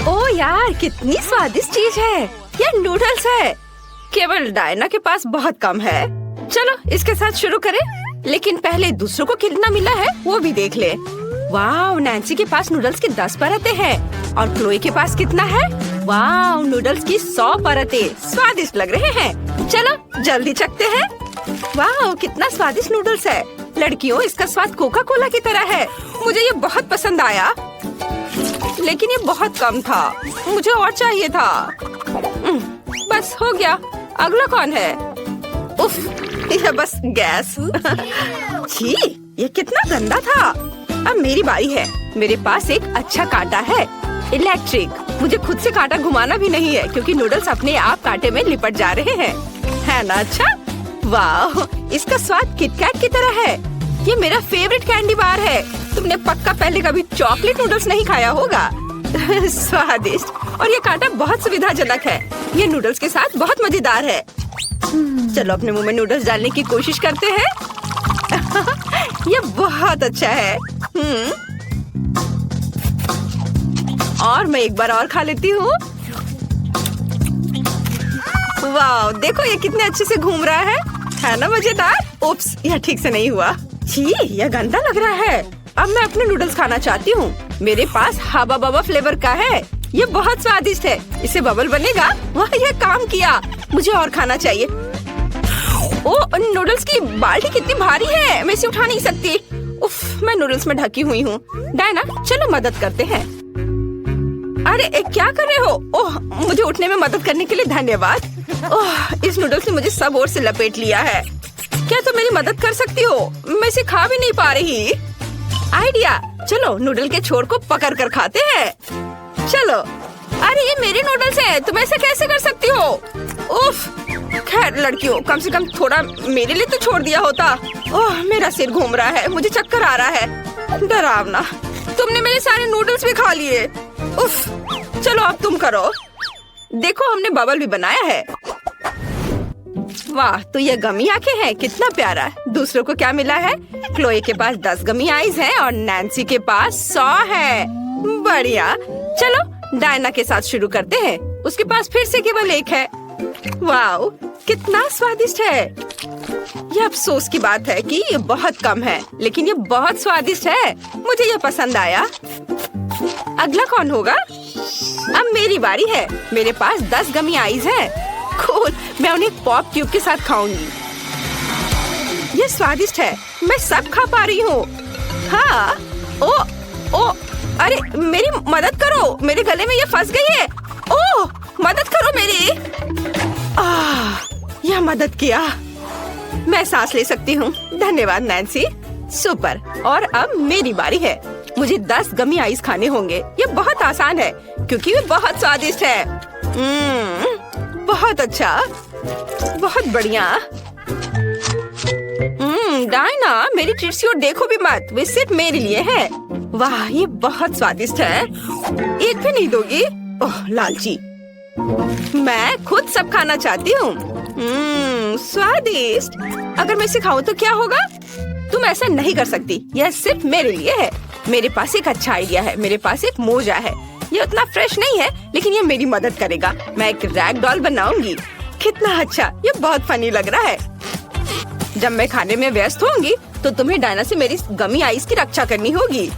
ओ यार, कितनी स्वादिष्ट चीज है। ये नूडल्स है। केवल डायना के पास बहुत कम है। चलो इसके साथ शुरू करें, लेकिन पहले दूसरों को कितना मिला है वो भी देख ले। वाह, नैन्सी के पास नूडल्स की 10 परतें हैं और क्लोई के पास कितना है? वाह, नूडल्स की 100 परतें। स्वादिष्ट लग रहे हैं। चलो जल्दी चखते हैं। वाह, कितना स्वादिष्ट नूडल्स है। लड़कियों, इसका स्वाद कोका कोला की तरह है। मुझे ये बहुत पसंद आया, लेकिन ये बहुत कम था। मुझे और चाहिए था। बस हो गया। अगला कौन है? उफ, ये बस गैस। छी, ये कितना गंदा था। अब मेरी बारी है। मेरे पास एक अच्छा कांटा है, इलेक्ट्रिक। मुझे खुद से कांटा घुमाना भी नहीं है, क्योंकि नूडल्स अपने आप कांटे में लिपट जा रहे हैं। है ना अच्छा? वाह, इसका स्वाद किटकैट की तरह है। ये मेरा फेवरेट कैंडी बार है। तुमने पक्का पहले कभी चॉकलेट नूडल्स नहीं खाया होगा। स्वादिष्ट, और ये कांटा बहुत सुविधाजनक है। ये नूडल्स के साथ बहुत मजेदार है। चलो अपने मुंह में नूडल्स डालने की कोशिश करते हैं। ये बहुत अच्छा है। और मैं एक बार और खा लेती हूँ। वाह, देखो ये कितने अच्छे से घूम रहा है ना मजेदार? उप्स, यह ठीक से नहीं हुआ। छी, यह गंदा लग रहा है। अब मैं अपने नूडल्स खाना चाहती हूँ। मेरे पास हबा बबा फ्लेवर का है। ये बहुत स्वादिष्ट है। इसे बबल बनेगा। वाह, यह काम किया। मुझे और खाना चाहिए। ओ, नूडल्स की बाल्टी कितनी भारी है, मैं इसे उठा नहीं सकती। उफ, मैं नूडल्स में ढकी हुई हूँ। डायना, चलो मदद करते हैं। अरे क्या कर रहे हो? ओह, मुझे उठने में मदद करने के लिए धन्यवाद। ओह, इस नूडल्स ने मुझे सब ओर से लपेट लिया है। क्या तुम मेरी मदद कर सकती हो? मैं इसे खा भी नहीं पा रही। आइडिया, चलो नूडल के छोर को पकड़ कर खाते हैं। चलो। अरे ये मेरे नूडल्स हैं, तुम ऐसे कैसे कर सकती हो? उफ, खैर लड़कियों, कम से कम थोड़ा मेरे लिए तो छोड़ दिया होता। ओह, मेरा सिर घूम रहा है, मुझे चक्कर आ रहा है। डरावना, तुमने मेरे सारे नूडल्स भी खा लिए। उफ, चलो अब तुम करो। देखो, हमने बबल भी बनाया है। वाह, तो ये गमी आंखें हैं, कितना प्यारा। दूसरों को क्या मिला है? क्लोई के पास 10 गमी आईज हैं और नैन्सी के पास 100 है। बढ़िया। चलो डायना के साथ शुरू करते हैं। उसके पास फिर से केवल 1 है। वाह, कितना स्वादिष्ट है। ये अफसोस की बात है कि ये बहुत कम है, लेकिन ये बहुत स्वादिष्ट है। मुझे ये पसंद आया। अगला कौन होगा? अब मेरी बारी है। मेरे पास 10 गमी आईज है। कूल, मैं उन्हें पॉप ट्यूब के साथ खाऊंगी। ये स्वादिष्ट है, मैं सब खा पा रही हूँ। हाँ, ओ, अरे मेरी मदद करो, मेरे गले में ये फंस गई है। ओह, मदद करो मेरी। यह मदद किया। मैं सांस ले सकती हूँ। धन्यवाद नैन्सी। सुपर। और अब मेरी बारी है। मुझे 10 गमी आइस खाने होंगे। ये बहुत आसान है, क्योंकि ये बहुत स्वादिष्ट है। बहुत अच्छा, बहुत बढ़िया। डायना, मेरी ट्रीट्स को देखो भी मत, वे सिर्फ मेरे लिए है। वाह, ये बहुत स्वादिष्ट है। एक भी नहीं दोगी? ओह लालची। मैं खुद सब खाना चाहती हूँ। स्वादिष्ट। अगर मैं इसे खाऊं तो क्या होगा? तुम ऐसा नहीं कर सकती, यह सिर्फ मेरे लिए है। मेरे पास एक अच्छा आइडिया है। मेरे पास एक मोजा है। ये उतना फ्रेश नहीं है, लेकिन ये मेरी मदद करेगा। मैं एक रैग डॉल बनाऊंगी। कितना अच्छा, ये बहुत फनी लग रहा है। जब मैं खाने में व्यस्त होंगी, तो तुम्हें डायना से मेरी गमी आइस की रक्षा करनी होगी।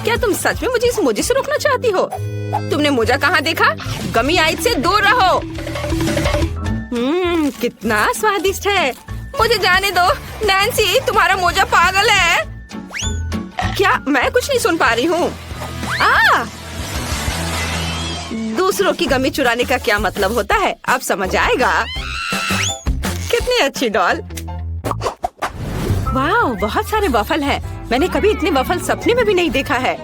क्या तुम सच में मुझे इस मोजे से रोकना चाहती हो? तुमने मोजा कहाँ देखा? गमी आइस से दूर रहो। कितना स्वादिष्ट है। मुझे जाने दो। नैन्सी, तुम्हारा मोजा पागल है। क्या मैं कुछ नहीं सुन पा रही हूँ? दूसरों की गमी चुराने का क्या मतलब होता है, अब समझ आएगा। कितनी अच्छी डॉल। वाह, बहुत सारे वफल हैं। मैंने कभी इतने वफल सपने में भी नहीं देखा है।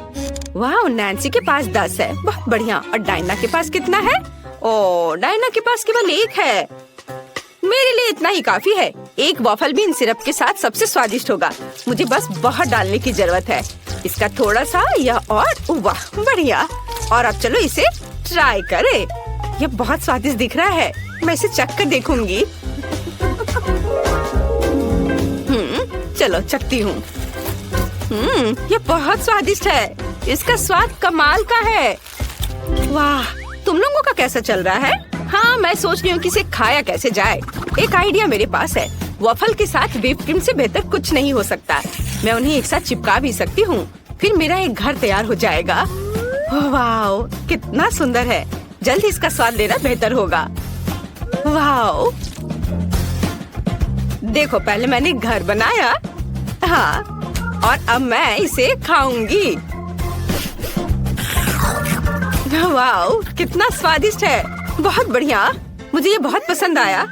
वाह, नैन्सी के पास 10 है। बहुत बढ़िया। और डायना के पास कितना है? ओह, डायना के पास केवल 1 है। मेरे लिए इतना ही काफी है। एक वॉफल भी इन सिरप के साथ सबसे स्वादिष्ट होगा। मुझे बस बहुत डालने की जरूरत है। इसका थोड़ा सा यह और वाह, बढ़िया। और अब चलो इसे ट्राई करें। यह बहुत स्वादिष्ट दिख रहा है। मैं इसे चख कर देखूंगी। चलो चखती हूँ। यह बहुत स्वादिष्ट है। इसका स्वाद कमाल का है। वाह, तुम लोगों का कैसा चल रहा है? हाँ, मैं सोच रही हूँ कि इसे खाया कैसे जाए। एक आइडिया मेरे पास है। वॉफल के साथ व्हिप क्रीम से बेहतर कुछ नहीं हो सकता। मैं उन्हें एक साथ चिपका भी सकती हूँ, फिर मेरा एक घर तैयार हो जाएगा। वाह, कितना सुंदर है। जल्दी इसका स्वाद लेना बेहतर होगा। वाह, देखो, पहले मैंने घर बनाया। हाँ, और अब मैं इसे खाऊंगी। वाह, कितना स्वादिष्ट है। बहुत बढ़िया, मुझे ये बहुत पसंद आया।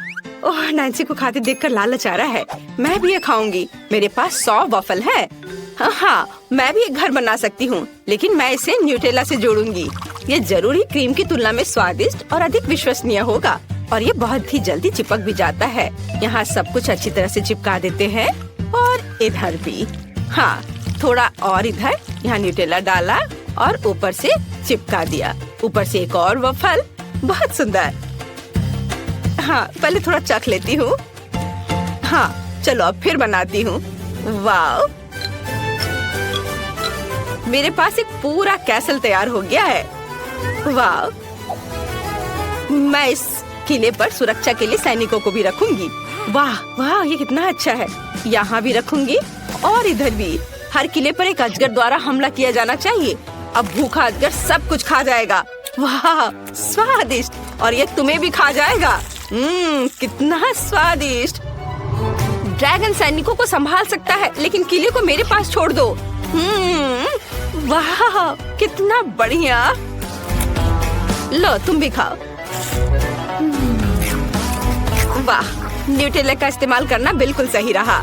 ओह, नैन्सी को खाते देखकर लालच आ रहा है। मैं भी ये खाऊंगी। मेरे पास 100 वॉफल है। हाँ, मैं भी एक घर बना सकती हूँ, लेकिन मैं इसे न्यूटेला से जोड़ूंगी। ये जरूरी क्रीम की तुलना में स्वादिष्ट और अधिक विश्वसनीय होगा, और ये बहुत ही जल्दी चिपक भी जाता है। यहाँ सब कुछ अच्छी तरह से चिपका देते हैं, और इधर भी। हाँ, थोड़ा और इधर। यहाँ न्यूटेला डाला और ऊपर से चिपका दिया। ऊपर से एक और वॉफल। बहुत सुंदर। हाँ, पहले थोड़ा चख लेती हूँ। हाँ, चलो अब फिर बनाती हूँ। वाह, मेरे पास एक पूरा कैसल तैयार हो गया है। वाह, मैं इस किले पर सुरक्षा के लिए सैनिकों को भी रखूंगी। वाह वाह, ये कितना अच्छा है। यहाँ भी रखूंगी और इधर भी। हर किले पर एक अजगर द्वारा हमला किया जाना चाहिए। अब भूखा अजगर सब कुछ खा जाएगा। वाह, स्वादिष्ट। और ये तुम्हें भी खा जाएगा। कितना स्वादिष्ट। ड्रैगन सैनिकों को संभाल सकता है, लेकिन किले को मेरे पास छोड़ दो। वाह, कितना बढ़िया। लो, तुम भी खाओ। वाह, न्यूटेला का इस्तेमाल करना बिल्कुल सही रहा।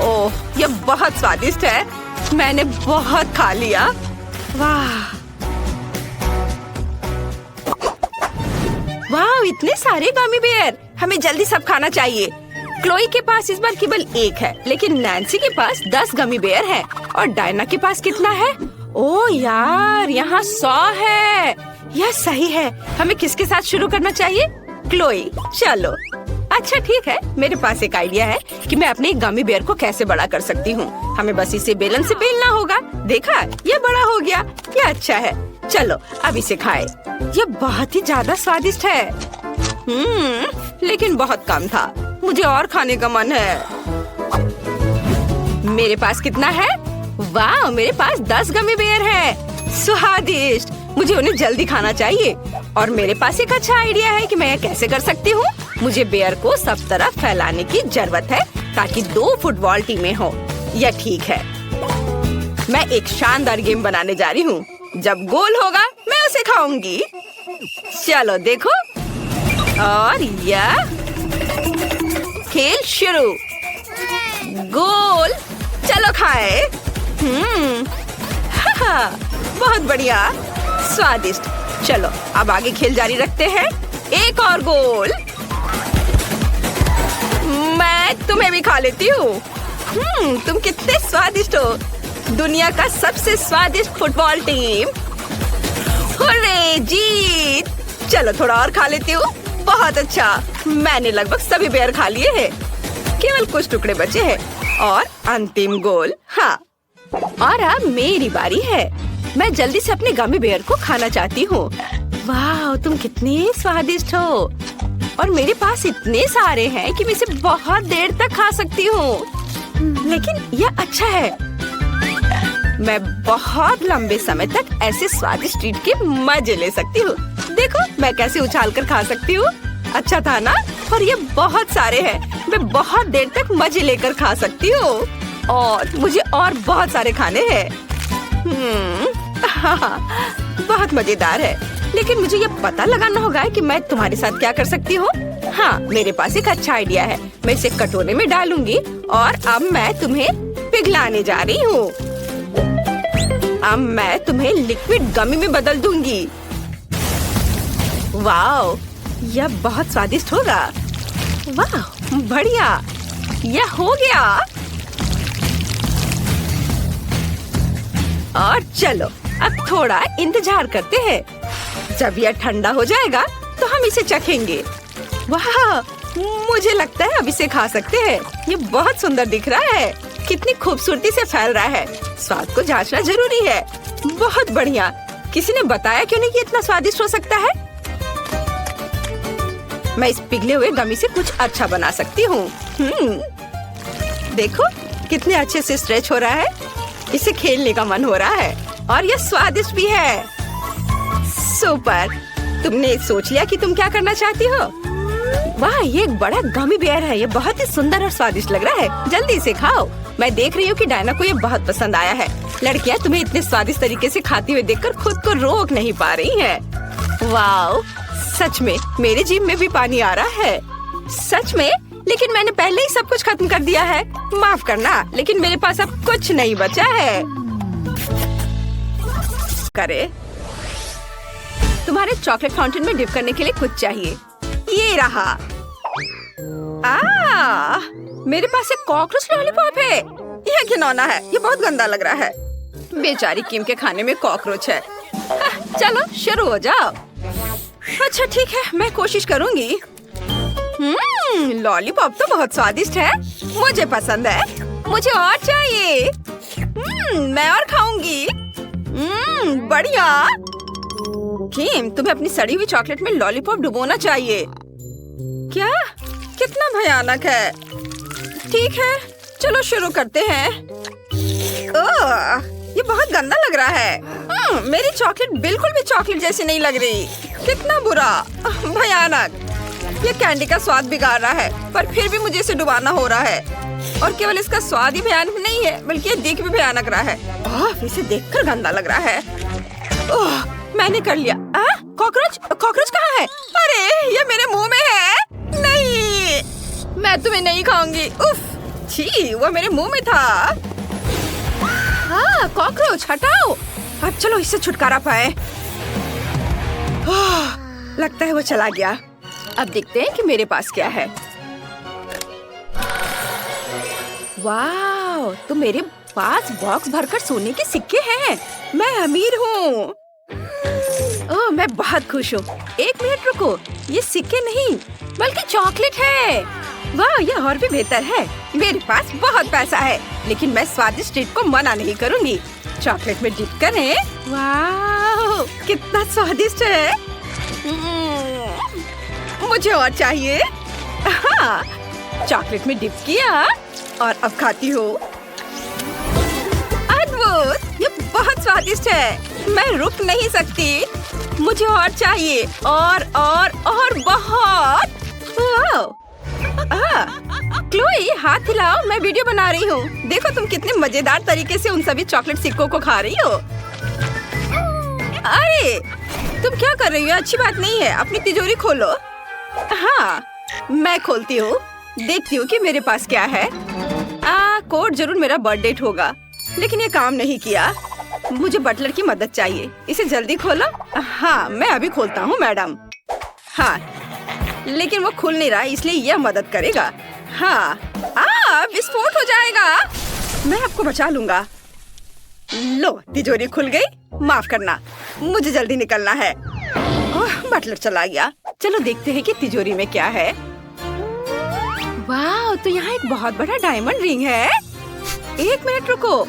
ओह, ये बहुत स्वादिष्ट है। मैंने बहुत खा लिया। वाह वाह, इतने सारे गमी बेयर। हमें जल्दी सब खाना चाहिए। क्लोई के पास इस बार केवल एक है, लेकिन नैन्सी के पास 10 गमी बेयर है। और डायना के पास कितना है? ओह यार, यहाँ 100 है। यह सही है। हमें किसके साथ शुरू करना चाहिए? क्लोई। चलो, अच्छा ठीक है। मेरे पास एक आइडिया है कि मैं अपने गमी बेयर को कैसे बड़ा कर सकती हूँ। हमें बस इसे बेलन से बेलना होगा। देखा, ये बड़ा हो गया। ये अच्छा है। चलो, अब इसे खाएं। ये बहुत ही ज्यादा स्वादिष्ट है। लेकिन बहुत कम था। मुझे और खाने का मन है। मेरे पास कितना है? वाह, मेरे पास 10 गमी बेयर है। स्वादिष्ट। मुझे उन्हें जल्दी खाना चाहिए। और मेरे पास एक अच्छा आइडिया है कि मैं यह कैसे कर सकती हूँ। मुझे बेयर को सब तरफ फैलाने की जरूरत है, ताकि 2 फुटबॉल टीमें हो। यह ठीक है। मैं एक शानदार गेम बनाने जा रही हूँ। जब गोल होगा, मैं उसे खाऊंगी। चलो देखो। और यह खेल शुरू। गोल। चलो खाए। बहुत बढ़िया, स्वादिष्ट। चलो, अब आगे खेल जारी रखते हैं। एक और गोल। मैं तुम्हें भी खा लेती हूँ। तुम कितने स्वादिष्ट हो। दुनिया का सबसे स्वादिष्ट फुटबॉल टीम। हुर्रे, जीत। चलो, थोड़ा और खा लेती हूँ। बहुत अच्छा। मैंने लगभग सभी बेयर खा लिए हैं। केवल कुछ टुकड़े बचे हैं। और अंतिम गोल। हाँ, और अब मेरी बारी है। मैं जल्दी से अपने गमी बेयर को खाना चाहती हूँ। वाह, तुम कितने स्वादिष्ट हो। और मेरे पास इतने सारे हैं कि मैं इसे बहुत देर तक खा सकती हूँ। लेकिन यह अच्छा है। मैं बहुत लंबे समय तक ऐसे स्वादिष्ट ट्रीट के मजे ले सकती हूँ। देखो, मैं कैसे उछाल कर खा सकती हूँ। अच्छा था ना? और ये बहुत सारे हैं। मैं बहुत देर तक मजे लेकर खा सकती हूँ। और मुझे और बहुत सारे खाने हैं। बहुत मजेदार है। लेकिन मुझे ये पता लगाना होगा कि मैं तुम्हारे साथ क्या कर सकती हूँ। हाँ, मेरे पास एक अच्छा आइडिया है। मैं इसे कटोरे में डालूंगी और अब मैं तुम्हें पिघलाने जा रही हूँ। अब मैं तुम्हें लिक्विड गमी में बदल दूंगी। वाह, यह बहुत स्वादिष्ट होगा। वाह, बढ़िया। यह हो गया। और चलो, अब थोड़ा इंतजार करते हैं। जब यह ठंडा हो जाएगा तो हम इसे चखेंगे। वाह, मुझे लगता है अब इसे खा सकते हैं। ये बहुत सुंदर दिख रहा है। कितनी खूबसूरती से फैल रहा है। स्वाद को जांचना जरूरी है। बहुत बढ़िया। किसी ने बताया क्यों नहीं कि इतना स्वादिष्ट हो सकता है? मैं इस पिघले हुए गमी से कुछ अच्छा बना सकती हूँ। देखो कितने अच्छे से स्ट्रेच हो रहा है। इसे खेलने का मन हो रहा है और यह स्वादिष्ट भी है। सुपर। तुमने सोच लिया कि तुम क्या करना चाहती हो? वाह, ये एक बड़ा गमी बेयर है। ये बहुत ही सुंदर और स्वादिष्ट लग रहा है। जल्दी से खाओ। मैं देख रही हूँ कि डायना को ये बहुत पसंद आया है। लड़कियाँ तुम्हें इतने स्वादिष्ट तरीके से खाती हुए देखकर खुद को रोक नहीं पा रही हैं। वाह, सच में मेरे जीभ में भी पानी आ रहा है। सच में? लेकिन मैंने पहले ही सब कुछ खत्म कर दिया है। माफ करना, लेकिन मेरे पास अब कुछ नहीं बचा है। करे तुम्हारे चॉकलेट फाउंटेन में डिप करने के लिए कुछ चाहिए। ये रहा। मेरे पास एक कॉकरोच लॉलीपॉप है। यह घिनौना है। ये बहुत गंदा लग रहा है। बेचारी किम के खाने में कॉकरोच है। चलो शुरू हो जाओ। अच्छा ठीक है, मैं कोशिश करूंगी। लॉलीपॉप तो बहुत स्वादिष्ट है। मुझे पसंद है। मुझे और चाहिए। मैं और खाऊंगी। बढ़िया। किम, तुम्हें अपनी सड़ी हुई चॉकलेट में लॉलीपॉप डुबोना चाहिए। क्या? कितना भयानक है। ठीक है, चलो शुरू करते हैं। ये बहुत गंदा लग रहा है। मेरी चॉकलेट बिल्कुल भी चॉकलेट जैसी नहीं लग रही। कितना बुरा, भयानक। ये कैंडी का स्वाद बिगाड़ रहा है, पर फिर भी मुझे इसे डुबाना हो रहा है। और केवल इसका स्वाद ही भयानक नहीं है, बल्कि ये दिख भी भयानक रहा है। इसे देखकर गंदा लग रहा है। मैंने कर लिया। कॉकरोच? कॉकरोच कहाँ है? अरे, ये मेरे मुंह में है। नहीं, मैं तुम्हें नहीं खाऊंगी। उफ, छी, वो मेरे मुंह में था। कॉकरोच हटाओ। अब चलो इससे छुटकारा पाए। लगता है वो चला गया। अब देखते हैं कि मेरे पास क्या है। वाह, तो मेरे पास बॉक्स भरकर सोने के सिक्के हैं। मैं अमीर हूँ। मैं बहुत खुश हूँ। एक मिनट रुको, ये सिक्के नहीं बल्कि चॉकलेट है। वाह, यह और भी बेहतर है। मेरे पास बहुत पैसा है, लेकिन मैं स्वादिष्ट ट्रीट को मना नहीं करूँगी। चॉकलेट में डिप करें। वाह, कितना स्वादिष्ट है। मुझे और चाहिए। चॉकलेट में डिप किया और अब खाती हूँ। अद्भुत, ये बहुत स्वादिष्ट है। मैं रुक नहीं सकती। मुझे और चाहिए, और बहुत। क्लोई, हाथ हिलाओ। मैं वीडियो बना रही हूँ। देखो तुम कितने मजेदार तरीके से उन सभी चॉकलेट सिक्कों को खा रही हो। अरे, तुम क्या कर रही हो? अच्छी बात नहीं है। अपनी तिजोरी खोलो। मैं खोलती हूँ। देखती हूँ कि मेरे पास क्या है। कोड जरूर मेरा बर्थडे होगा, लेकिन ये काम नहीं किया। मुझे बटलर की मदद चाहिए। इसे जल्दी खोलो। मैं अभी खोलता हूँ मैडम। लेकिन वो खुल नहीं रहा, इसलिए यह मदद करेगा। विस्फोट हो जाएगा। मैं आपको बचा लूंगा। लो, तिजोरी खुल गई। माफ करना, मुझे जल्दी निकलना है। बटलर चला गया। चलो देखते हैं कि तिजोरी में क्या है। वाह, तो यहाँ एक बहुत बड़ा डायमंड रिंग है। एक मिनट रुको।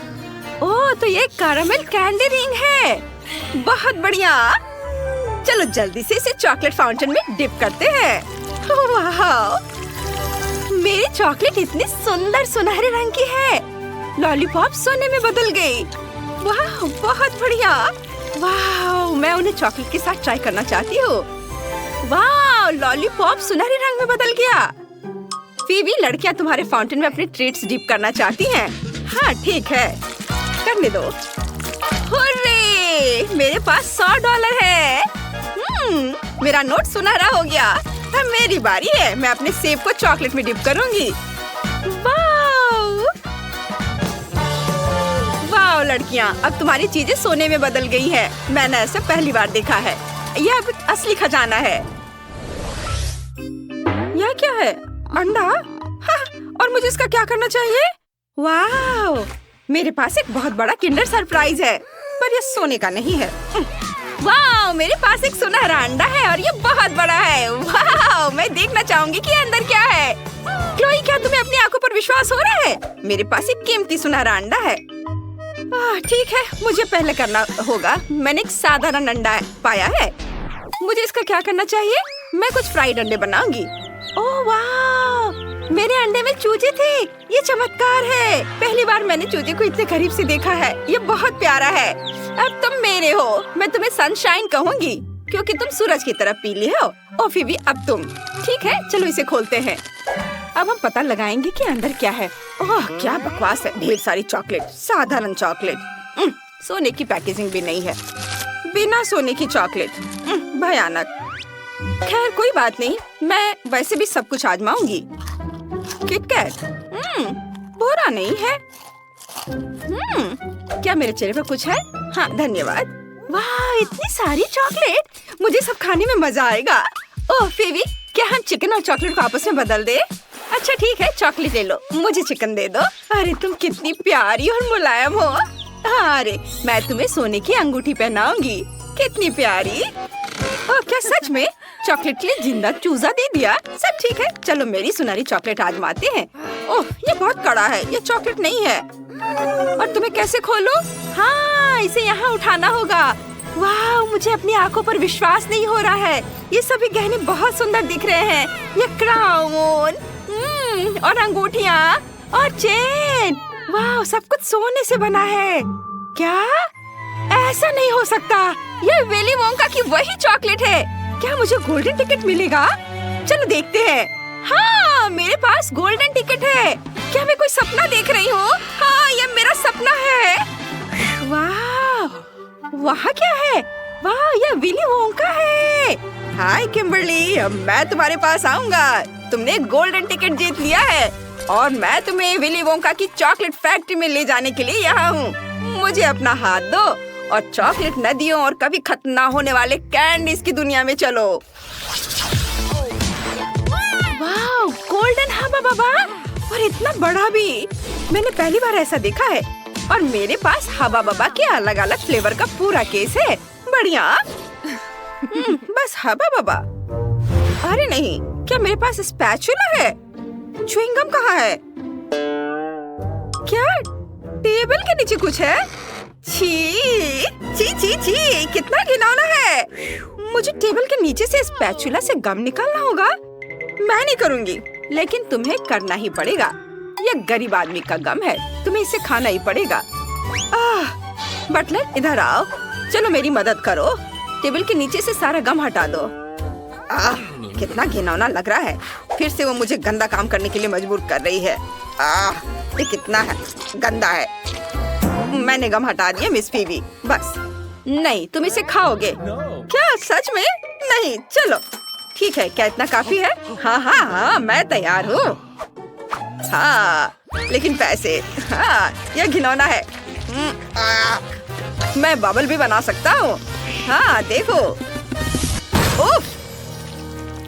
तो ये कैरामेल कैंडी रिंग है। बहुत बढ़िया। चलो जल्दी से इसे चॉकलेट फाउंटेन में डिप करते हैं। वाह, मेरी चॉकलेट इतनी सुंदर सुनहरे रंग की है। लॉलीपॉप सोने में बदल गई। वाह, बहुत बढ़िया। वाह, मैं उन्हें चॉकलेट के साथ ट्राई करना चाहती हूँ। वाह, लॉलीपॉप सुनहरे रंग में बदल गया। फीबी, लड़कियाँ तुम्हारे फाउंटेन में अपनी ट्रीट्स डिप करना चाहती हैं। ठीक है, करने दो। हुर्रे, मेरे पास $100 है। मेरा नोट सुनहरा हो गया। अब मेरी बारी है। मैं अपने सेब को चॉकलेट में डिप करूंगी। वाह लड़कियाँ, अब तुम्हारी चीजें सोने में बदल गई है। मैंने ऐसा पहली बार देखा है। यह अब असली खजाना है। यह क्या है? अंडा? और मुझे इसका क्या करना चाहिए? वाह, मेरे पास एक बहुत बड़ा किंडर सरप्राइज है, पर यह सोने का नहीं है। वाह, मेरे पास एक सुनहरा अंडा है और ये बहुत बड़ा है। वाह, मैं देखना चाहूंगी कि अंदर क्या है। क्लोई, क्या तुम्हें अपनी आंखों पर विश्वास हो रहा है? मेरे पास एक कीमती सुनहरा अंडा है। ठीक है, मुझे पहले करना होगा। मैंने एक साधारण अंडा पाया है। मुझे इसका क्या करना चाहिए? मैं कुछ फ्राइड अंडे बनाऊंगी। ओह वाह, मेरे अंडे में चूजे थे। ये चमत्कार है। पहली बार मैंने चूजे को इतने करीब से देखा है। ये बहुत प्यारा है। अब तुम मेरे हो। मैं तुम्हें सनशाइन कहूंगी क्योंकि तुम सूरज की तरह पीली हो। और फिर अब तुम। ठीक है, चलो इसे खोलते हैं। अब हम पता लगाएंगे कि अंदर क्या है। ओह, क्या बकवास है। ढेर सारी चॉकलेट, साधारण चॉकलेट। सोने की पैकेजिंग भी नहीं है। बिना सोने की चॉकलेट, भयानक। खैर कोई बात नहीं, मैं वैसे भी सब कुछ आजमाऊंगी। किटकैट, बुरा नहीं है। क्या मेरे चेहरे पर कुछ है? हाँ, धन्यवाद। वाह, इतनी सारी चॉकलेट। मुझे सब खाने में मजा आएगा। ओह फेवी, क्या हम चिकन और चॉकलेट को आपस में बदल दे? अच्छा ठीक है, चॉकलेट ले लो, मुझे चिकन दे दो। अरे तुम कितनी प्यारी और मुलायम हो। अरे मैं तुम्हें सोने की अंगूठी पहनाऊंगी। कितनी प्यारी। ओह, क्या सच में? चॉकलेट के लिए जिंदा चूजा दे दिया। सब ठीक है, चलो मेरी सुनहरी चॉकलेट आजमाते हैं। ओह, ये बहुत कड़ा है। ये चॉकलेट नहीं है। और तुम्हें कैसे खोलूं? हाँ, इसे यहाँ उठाना होगा। वाह, मुझे अपनी आंखों पर विश्वास नहीं हो रहा है। ये सभी गहने बहुत सुंदर दिख रहे हैं। ये क्राउन, और अंगूठियाँ और चेन। वाह, सब कुछ सोने से बना है। क्या? ऐसा नहीं हो सकता। ये विली वोंका की वही चॉकलेट है। क्या मुझे गोल्डन टिकट मिलेगा? चलो देखते हैं। हाँ, मेरे पास गोल्डन टिकट है। क्या मैं कोई सपना देख रही हूँ? हाँ, ये मेरा सपना है। वाह, वहाँ क्या है? वाह, ये विली वोंका है। हाय किम्बरली, मैं तुम्हारे पास आऊंगा। तुमने गोल्डन टिकट जीत लिया है और मैं तुम्हें विली वोंका की चॉकलेट फैक्ट्री में ले जाने के लिए यहाँ हूँ। मुझे अपना हाथ दो और चॉकलेट नदियों और कभी खत्म ना होने वाले कैंडीज की दुनिया में चलो। वाह, गोल्डन हवा बाबा, और इतना बड़ा भी। मैंने पहली बार ऐसा देखा है। और मेरे पास हवा बाबा के अलग अलग फ्लेवर का पूरा केस है। बढ़िया। बस हवा बाबा। अरे नहीं, क्या मेरे पास स्पैचुला है? च्युइंग गम कहाँ है? क्या टेबल के नीचे कुछ है? छी छी छी छी, कितना घिनौना है। मुझे टेबल के नीचे से स्पैचुला से गम निकालना होगा। मैं नहीं करूँगी, लेकिन तुम्हें करना ही पड़ेगा। यह गरीब आदमी का गम है, तुम्हें इसे खाना ही पड़ेगा। बटलर, इधर आओ। चलो मेरी मदद करो। टेबल के नीचे से सारा गम हटा दो। कितना घिनौना लग रहा है। फिर से वो मुझे गंदा काम करने के लिए मजबूर कर रही है। ये कितना है गंदा है। मैंने गम हटा दिया मिस फीवी। बस नहीं, तुम इसे खाओगे क्या? सच में? नहीं, चलो ठीक है। क्या इतना काफी है? हाँ हाँ हाँ, मैं तैयार हूँ। हाँ, लेकिन पैसे। हाँ, यह घिनौना है। मैं बबल भी बना सकता हूँ। हाँ देखो। उफ,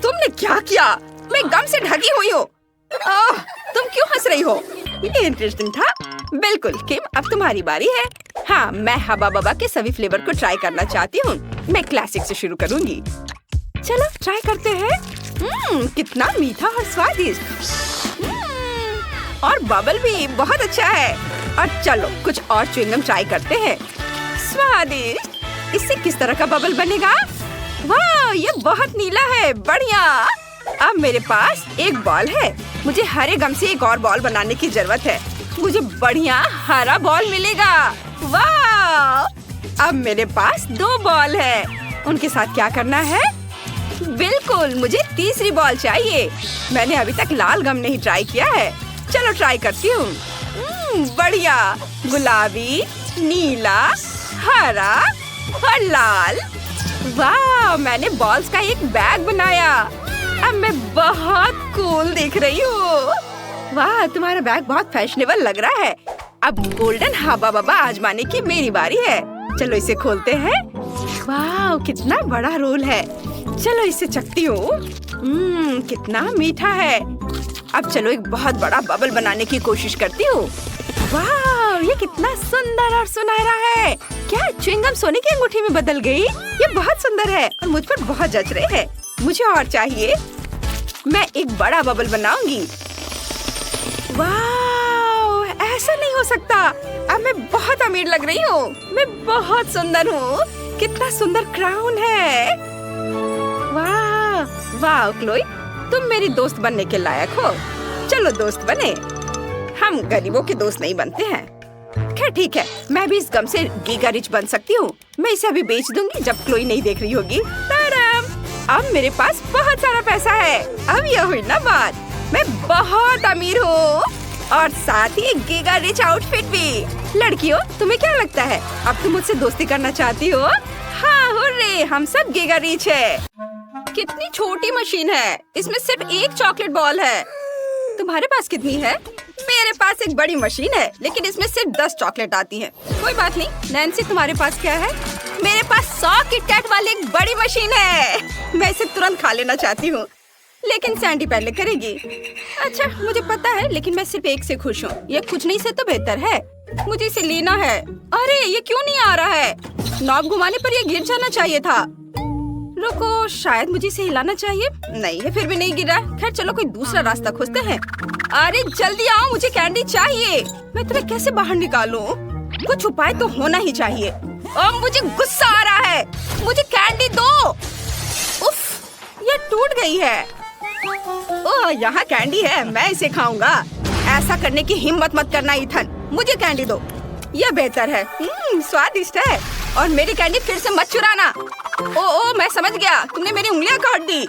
तुमने क्या किया? मैं गम से ढकी हुई हूँ। तुम क्यों हंस रही हो? ये इंटरेस्टिंग था। बिल्कुल किम, अब तुम्हारी बारी है। हाँ, मैं हवा बाबा के सभी फ्लेवर को ट्राई करना चाहती हूँ। मैं क्लासिक से शुरू करूँगी। चलो ट्राई करते हैं। कितना मीठा और स्वादिष्ट। और बबल भी बहुत अच्छा है। और चलो कुछ और च्युइंगम ट्राई करते हैं। स्वादिष्ट। इससे किस तरह का बबल बनेगा? वाह, ये बहुत नीला है। बढ़िया। अब मेरे पास एक बॉल है। मुझे हरे गम से एक और बॉल बनाने की जरूरत है। मुझे बढ़िया हरा बॉल मिलेगा। वाह, अब मेरे पास 2 बॉल है। उनके साथ क्या करना है? बिल्कुल, मुझे तीसरी बॉल चाहिए। मैंने अभी तक लाल गम नहीं ट्राई किया है। चलो ट्राई करती हूँ। बढ़िया। गुलाबी, नीला, हरा और लाल। वाह, मैंने बॉल्स का एक बैग बनाया। अब मैं बहुत कूल दिख रही हूँ। वाह, तुम्हारा बैग बहुत फैशनेबल लग रहा है। अब गोल्डन हवा बाबा आजमाने की मेरी बारी है। चलो इसे खोलते हैं। वाह, कितना बड़ा रोल है। चलो इसे चखती हूँ। कितना मीठा है। अब चलो एक बहुत बड़ा बबल बनाने की कोशिश करती हूँ। वाह, ये कितना सुंदर और सुनहरा है। क्या च्युइंगम सोने की अंगूठी में बदल गई? ये बहुत सुंदर है और मुझ पर बहुत जच रहे हैं। मुझे और चाहिए। मैं एक बड़ा बबल बनाऊंगी। सकता। अब मैं बहुत अमीर लग रही हूँ। मैं बहुत सुंदर हूँ। कितना सुंदर क्राउन है। वाह वाह क्लोई, तुम मेरी दोस्त बनने के लायक हो। चलो दोस्त बने। हम गरीबों के दोस्त नहीं बनते हैं। खैर ठीक है, मैं भी इस गम से गीगा रिच बन सकती हूँ। मैं इसे अभी बेच दूंगी जब क्लोई नहीं देख रही होगी। ताराम! अब मेरे पास बहुत सारा पैसा है। अब यह हुई ना बात, मैं बहुत अमीर हूँ और साथ ही एक गीगा रिच आउटफिट भी। लड़कियों, तुम्हें क्या लगता है, अब तुम मुझसे दोस्ती करना चाहती हो? हाँ हुर्रे, हम सब गीगा रिच है। कितनी छोटी मशीन है, इसमें सिर्फ एक चॉकलेट बॉल है। तुम्हारे पास कितनी है? मेरे पास एक बड़ी मशीन है, लेकिन इसमें सिर्फ 10 चॉकलेट आती हैं। कोई बात नहीं। नैन्सी, तुम्हारे पास क्या है? मेरे पास 100 किटकैट वाली एक बड़ी मशीन है। मैं इसे तुरंत खा लेना चाहती हूँ, लेकिन सैंडी पहले करेगी। अच्छा, मुझे पता है, लेकिन मैं सिर्फ एक से खुश हूँ। ये कुछ नहीं से तो बेहतर है। मुझे इसे लेना है। अरे ये क्यों नहीं आ रहा है? नॉब घुमाने पर ये गिर जाना चाहिए था। रुको, शायद मुझे इसे हिलाना चाहिए। नहीं, ये फिर भी नहीं गिरा। खैर चलो कोई दूसरा रास्ता खोजते हैं। अरे जल्दी आओ, मुझे कैंडी चाहिए। मैं तुम्हें कैसे बाहर निकालूं? कुछ उपाय तो होना ही चाहिए। अब मुझे गुस्सा आ रहा है। मुझे कैंडी दो। उफ, ये टूट गई है। ओह, यहाँ कैंडी है, मैं इसे खाऊंगा। ऐसा करने की हिम्मत मत करना इथन। मुझे कैंडी दो, यह बेहतर है। स्वादिष्ट है। और मेरी कैंडी फिर से मत चुराना। ओ, मैं समझ गया, तुमने मेरी उंगलियां काट दी।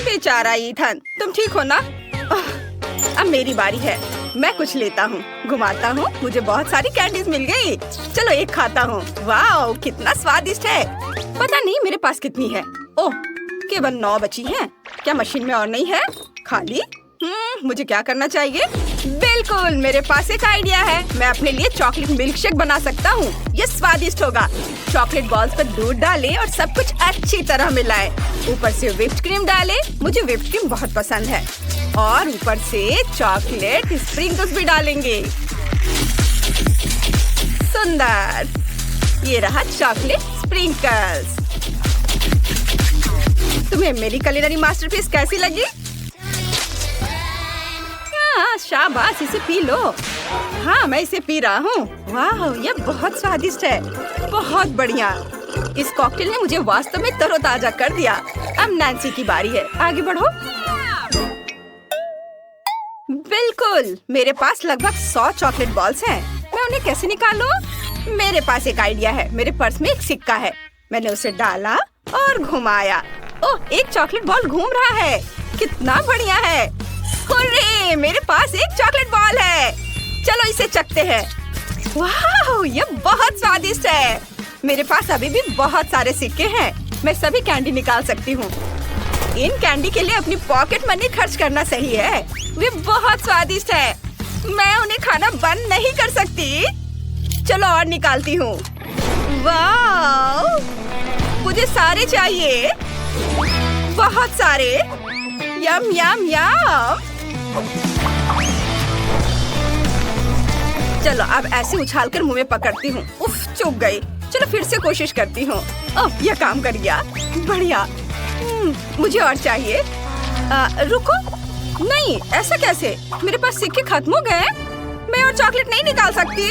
बेचारा इथन, तुम ठीक हो ना? अब मेरी बारी है। मैं कुछ लेता हूँ, घुमाता हूँ। मुझे बहुत सारी कैंडीज मिल गई। चलो एक खाता हूँ। वाह, कितना स्वादिष्ट है। पता नहीं मेरे पास कितनी है। ओह, केवल 9 बची हैं। क्या मशीन में और नहीं है? खाली? मुझे क्या करना चाहिए? बिल्कुल, मेरे पास एक आइडिया है। मैं अपने लिए चॉकलेट मिल्क शेक बना सकता हूँ। ये स्वादिष्ट होगा। चॉकलेट बॉल्स पर दूध डालें और सब कुछ अच्छी तरह मिलाएं। ऊपर से व्हिप्ड क्रीम डालें। मुझे व्हिप्ड क्रीम बहुत पसंद है। और ऊपर से चॉकलेट स्प्रिंकल्स भी डालेंगे। सुंदर, ये रहा चॉकलेट स्प्रिंकल्स। तुम्हें मेरी कुलिनरी मास्टरपीस कैसी लगी? हाँ, शाबाश, इसे पी लो। हाँ, मैं इसे पी रहा हूँ। वाह, ये बहुत स्वादिष्ट है। बहुत बढ़िया। इस कॉकटेल ने मुझे वास्तव में तरोताजा कर दिया। अब नैन्सी की बारी है। आगे बढ़ो। बिल्कुल, मेरे पास लगभग 100 चॉकलेट बॉल्स हैं। मैं उन्हें कैसे निकालूं? मेरे पास एक आइडिया है। मेरे पर्स में एक सिक्का है। मैंने उसे डाला और घुमाया। ओह, एक चॉकलेट बॉल घूम रहा है। कितना बढ़िया है। हुर्रे, मेरे पास एक चॉकलेट बॉल है। चलो इसे चखते हैं। वाह, ये बहुत स्वादिष्ट है। मेरे पास अभी भी बहुत सारे सिक्के हैं। मैं सभी कैंडी निकाल सकती हूँ। इन कैंडी के लिए अपनी पॉकेट मनी खर्च करना सही है। वे बहुत स्वादिष्ट है। मैं उन्हें खाना बंद नहीं कर सकती। चलो और निकालती हूँ। वाह, मुझे सारे चाहिए। बहुत सारे। यम यम यम। चलो अब ऐसे उछालकर मुंह में पकड़ती हूँ। उफ, चुप गई। चलो फिर से कोशिश करती हूँ। ओह, यह काम कर गया। बढ़िया। मुझे और चाहिए। रुको, नहीं, ऐसा कैसे? मेरे पास सिक्के खत्म हो गए। मैं और चॉकलेट नहीं निकाल सकती।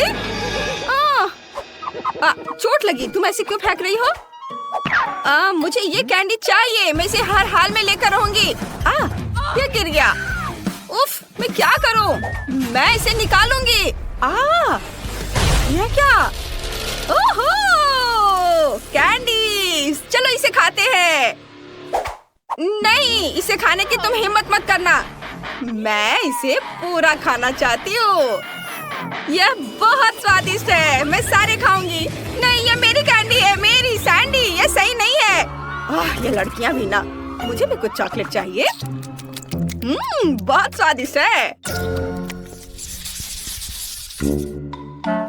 चोट लगी। तुम ऐसे क्यों फेंक रही हो? मुझे ये कैंडी चाहिए। मैं इसे हर हाल में लेकर रहूंगी। ये गिर गया। उफ, मैं क्या करूं? मैं इसे निकालूंगी। ये क्या? ओहो, कैंडी। चलो इसे खाते हैं। नहीं, इसे खाने की तुम हिम्मत मत करना। मैं इसे पूरा खाना चाहती हूँ। यह बहुत स्वादिष्ट है। मैं सारे खाऊंगी। नहीं, ये मेरी कैंडी है। मेरी सैंडी। ये सही नहीं है। ये लड़कियां भी ना। मुझे भी कुछ चॉकलेट चाहिए। बहुत स्वादिष्ट है।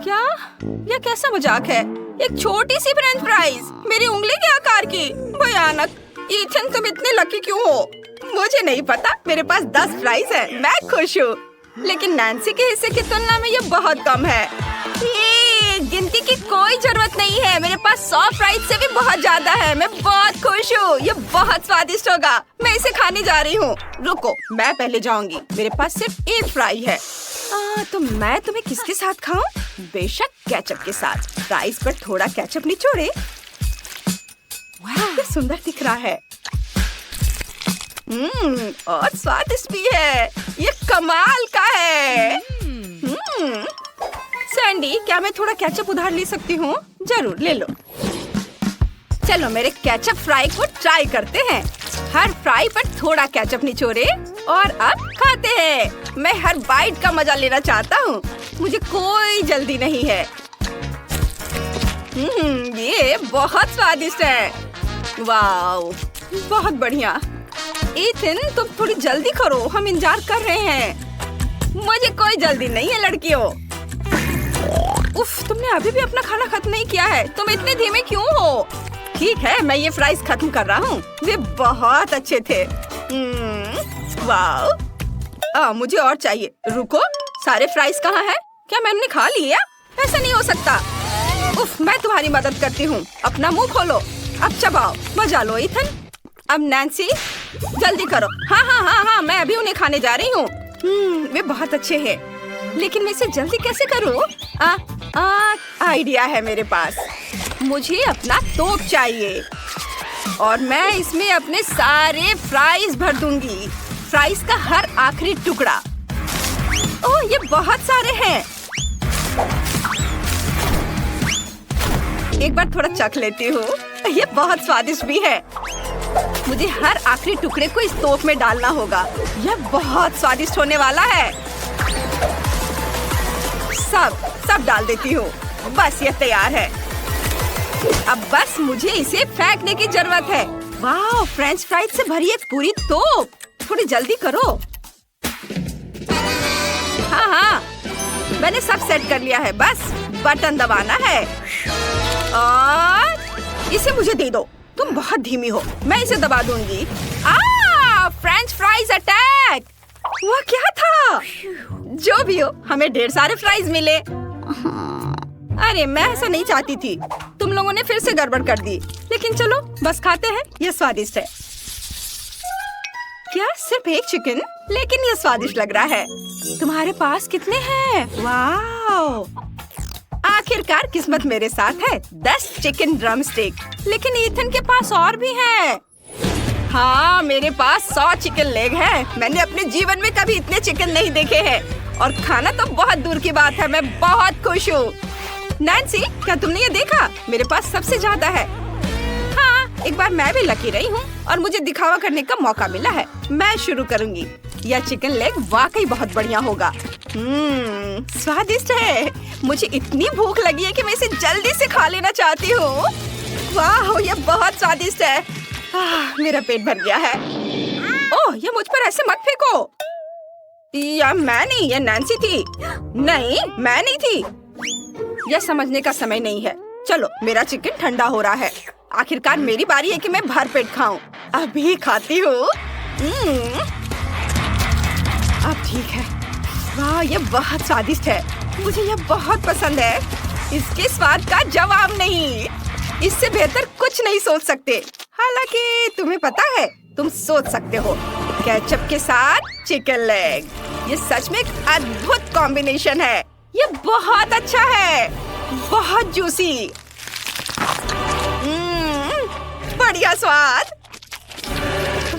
क्या? यह कैसा मजाक है? एक छोटी सी फ्रेंच फ्राइज मेरी उंगली के आकार की। भयानक। ईथन, तुम इतने लकी क्यों हो? मुझे नहीं पता। मेरे पास 10 फ्राइज है। मैं खुश हूँ। लेकिन नैन्सी के हिस्से की तुलना में ये बहुत कम है। ये गिनती की कोई जरूरत नहीं है। मेरे पास 100 फ्राइज से भी बहुत ज्यादा है। मैं बहुत खुश हूँ। ये बहुत स्वादिष्ट होगा। मैं इसे खाने जा रही हूँ। रुको, मैं पहले जाऊंगी। मेरे पास सिर्फ एक फ्राई है। तो मैं तुम्हें किसके साथ खाऊं? बेशक केचप के साथ। फ्राइज पर थोड़ा केचप निचोड़े। वाह, सुंदर दिख रहा है। और स्वादिष्ट भी है। ये कमाल का है। सैंडी, क्या मैं थोड़ा केचप उधार ले सकती हूँ? जरूर, ले लो। चलो मेरे केचप फ्राई को ट्राई करते हैं। हर फ्राई पर थोड़ा केचप निचोड़े और अब खाते हैं। मैं हर बाइट का मजा लेना चाहता हूँ। मुझे कोई जल्दी नहीं है। ये बहुत स्वादिष्ट है। वाओ, बहुत बढ़िया। इथन, तुम थोड़ी जल्दी करो, हम इंतजार कर रहे हैं। मुझे कोई जल्दी नहीं है लड़कियों। उफ, तुमने अभी भी अपना खाना खत्म नहीं किया है। तुम इतने धीमे क्यों हो? ठीक है, मैं ये फ्राइज खत्म कर रहा हूँ। वे बहुत अच्छे थे। वाओ, मुझे और चाहिए। रुको, सारे फ्राइज कहाँ हैं? क्या मैंने खा लिया? ऐसा नहीं हो सकता। उफ, मैं तुम्हारी मदद करती हूँ। अपना मुंह खोलो, अब चबाओ, मजा लो। इथन, अब नैन्सी, जल्दी करो। हाँ, मैं अभी उन्हें खाने जा रही हूँ। वे बहुत अच्छे हैं, लेकिन मैं इसे जल्दी कैसे करूँ? आइडिया है मेरे पास। मुझे अपना तोप चाहिए और मैं इसमें अपने सारे फ्राइज भर दूंगी। फ्राइज का हर आखिरी टुकड़ा। ओह, ये बहुत सारे हैं। एक बार थोड़ा चख लेती हूँ। ये बहुत स्वादिष्ट भी है। मुझे हर आखिरी टुकड़े को इस तोप में डालना होगा। यह बहुत स्वादिष्ट होने वाला है। सब डाल देती हूँ। बस ये तैयार है। अब बस मुझे इसे फेंकने की जरूरत है। वाह, फ्रेंच फ्राइज से भरी एक पूरी तोप। थोड़ी जल्दी करो। हाँ, मैंने सब सेट कर लिया है। बस बटन दबाना है और इसे मुझे दे दो। तुम बहुत धीमी हो, मैं इसे दबा दूंगी। French fries attack! वह क्या था? जो भी हो, हमें ढेर सारे फ्राइज मिले। अरे, मैं ऐसा नहीं चाहती थी। तुम लोगों ने फिर से गड़बड़ कर दी। लेकिन चलो, बस खाते हैं। यह स्वादिष्ट है। क्या सिर्फ एक चिकन? लेकिन यह स्वादिष्ट लग रहा है। तुम्हारे पास कितने हैं? वाओ, आखिरकार किस्मत मेरे साथ है। 10 चिकन ड्रम स्टिक। लेकिन इथन के पास और भी है। हाँ, मेरे पास 100 चिकन लेग है। मैंने अपने जीवन में कभी इतने चिकन नहीं देखे हैं। और खाना तो बहुत दूर की बात है। मैं बहुत खुश हूँ। नैन्सी, क्या तुमने ये देखा? मेरे पास सबसे ज्यादा है। हाँ, एक बार मैं भी लकी रही हूँ और मुझे दिखावा करने का मौका मिला है। मैं शुरू करूँगी। यह चिकन लेग वाकई बहुत बढ़िया होगा। स्वादिष्ट है। मुझे इतनी भूख लगी है कि मैं इसे जल्दी से खा लेना चाहती हूँ। वाह, यह बहुत स्वादिष्ट है। मेरा पेट भर गया है। ओह, ये मुझ पर ऐसे मत फेंको। या मैं नहीं, ये नैन्सी थी। नहीं, मैं नहीं थी। यह समझने का समय नहीं है। चलो, मेरा चिकन ठंडा हो रहा है। आखिरकार मेरी बारी है कि मैं भर पेट खाऊं। अभी खाती हूँ। अब ठीक है। वाह, यह बहुत स्वादिष्ट है। मुझे यह बहुत पसंद है। इसके स्वाद का जवाब नहीं। इससे बेहतर कुछ नहीं सोच सकते। हालांकि तुम्हें पता है, तुम सोच सकते हो। केचप के साथ चिकन लेग, ये सच में एक अद्भुत कॉम्बिनेशन है। ये बहुत अच्छा है, बहुत जूसी। बढ़िया स्वाद।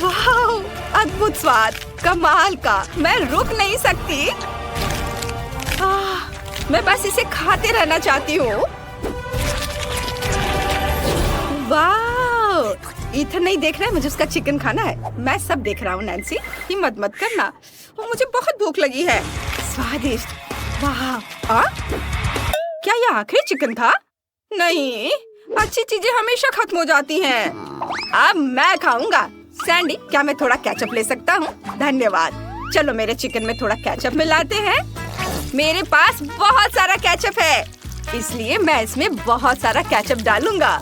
वाह, अद्भुत स्वाद, कमाल का। मैं रुक नहीं सकती। मैं बस इसे खाते रहना चाहती हूँ। वाह, इथन नहीं देख रहा है, मुझे उसका चिकन खाना है। मैं सब देख रहा हूँ। नैन्सी, हिम्मत मत करना। और मुझे बहुत भूख लगी है। स्वादिष्ट। वाह, क्या यह आखिरी चिकन था? नहीं, अच्छी चीजें हमेशा खत्म हो जाती हैं। अब मैं खाऊंगा। सैंडी, क्या मैं थोड़ा केचप ले सकता हूँ? धन्यवाद। चलो, मेरे चिकन में थोड़ा केचप मिलाते हैं। मेरे पास बहुत सारा केचप है, इसलिए मैं इसमें बहुत सारा केचप डालूंगा।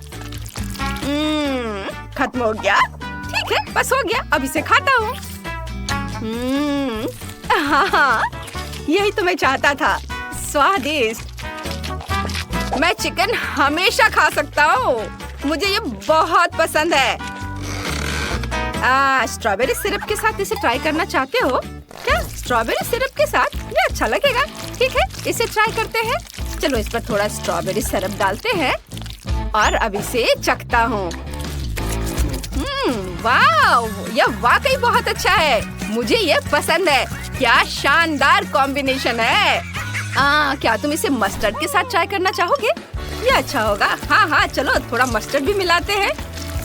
खत्म हो गया। ठीक है, बस हो गया। अब इसे खाता हूँ। हाँ, यही तो मैं चाहता था। स्वादिष्ट। मैं चिकन हमेशा खा सकता हूँ। मुझे ये बहुत पसंद है। स्ट्रॉबेरी सिरप के साथ इसे ट्राई करना चाहते हो क्या? स्ट्रॉबेरी सिरप के साथ ये अच्छा लगेगा। ठीक है, इसे ट्राई करते हैं। चलो इस पर थोड़ा स्ट्रॉबेरी सिरप डालते हैं और अब इसे चखता हूँ। वाह, यह वाकई बहुत अच्छा है। मुझे ये पसंद है। क्या शानदार कॉम्बिनेशन है। क्या तुम इसे मस्टर्ड के साथ ट्राई करना चाहोगे? ये अच्छा होगा। हाँ, चलो थोड़ा मस्टर्ड भी मिलाते हैं।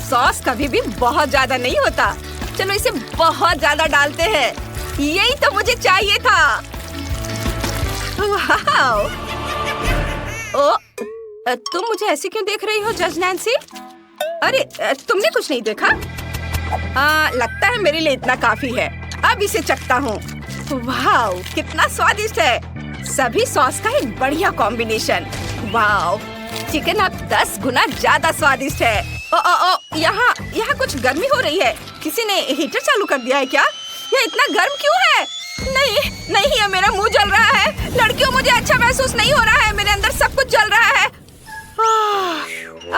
सॉस कभी भी बहुत ज्यादा नहीं होता। चलो इसे बहुत ज्यादा डालते हैं। यही तो मुझे चाहिए था। वाह! तुम मुझे ऐसे क्यों देख रही हो जज नैंसी? अरे तुमने कुछ नहीं देखा? लगता है मेरे लिए इतना काफी है। अब इसे चखता हूँ। वाह, कितना स्वादिष्ट है। सभी सॉस का एक बढ़िया कॉम्बिनेशन। वाह, चिकन अब 10 गुना ज्यादा स्वादिष्ट है। यहाँ कुछ गर्मी हो रही है। किसी ने हीटर चालू कर दिया है क्या? यह इतना गर्म क्यों है? नहीं, ये मेरा मुंह जल रहा है। लड़कियों, मुझे अच्छा महसूस नहीं हो रहा है। मेरे अंदर सब कुछ जल रहा है।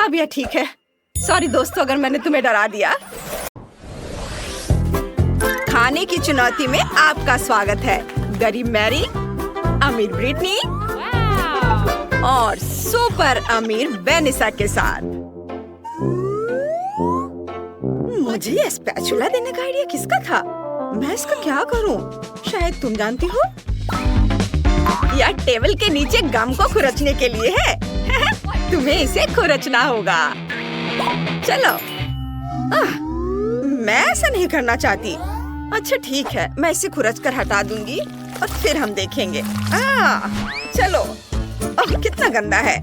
अब यह ठीक है। सॉरी दोस्तों अगर मैंने तुम्हें डरा दिया। खाने की चुनौती में आपका स्वागत है। गरीब मैरी, अमीर ब्रिटनी और सुपर अमीर वेनिसा के साथ। मुझे ये स्पैचुला देने का आइडिया किसका था? मैं इसका क्या करूं? शायद तुम जानती हो। यह टेबल के नीचे गम को खुरचने के लिए है। तुम्हें इसे खुरचना होगा। चलो, मैं ऐसा नहीं करना चाहती। अच्छा ठीक है, मैं इसे खुरच कर हटा दूंगी और फिर हम देखेंगे। चलो। कितना गंदा है।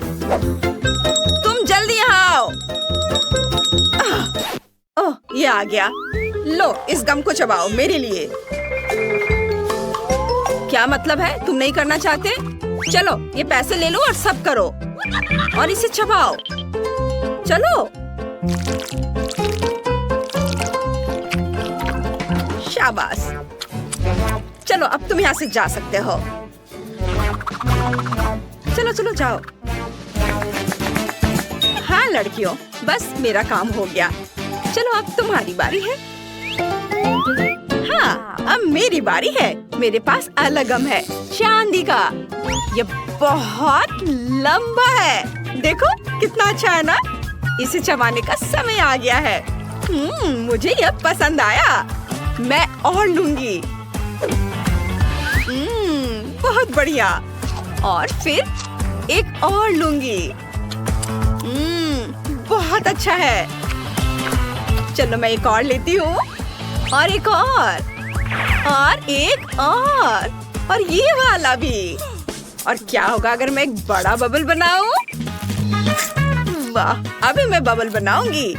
तुम जल्दी यहाँ आओ। ये आ गया। लो, इस गम को चबाओ मेरे लिए। क्या मतलब है? तुम नहीं करना चाहते? चलो, ये पैसे ले लो और सब करो और इसे चबाओ। चलो। शाबाश। चलो, अब तुम यहाँ से जा सकते हो। चलो जाओ। हाँ लड़कियों, बस मेरा काम हो गया। चलो अब तुम्हारी बारी है। हाँ, अब मेरी बारी है। मेरे पास अलग गम है, चांदी का। ये बहुत लंबा है। देखो कितना अच्छा है ना? इसे चबाने का समय आ गया है। मुझे यह पसंद आया। मैं और लूंगी। बहुत बढ़िया। और फिर एक और लूंगी। बहुत अच्छा है। चलो मैं एक और लेती हूँ और एक और एक और ये वाला भी। और क्या होगा अगर मैं एक बड़ा बबल बनाऊं? वाह, अभी मैं बबल बनाऊंगी।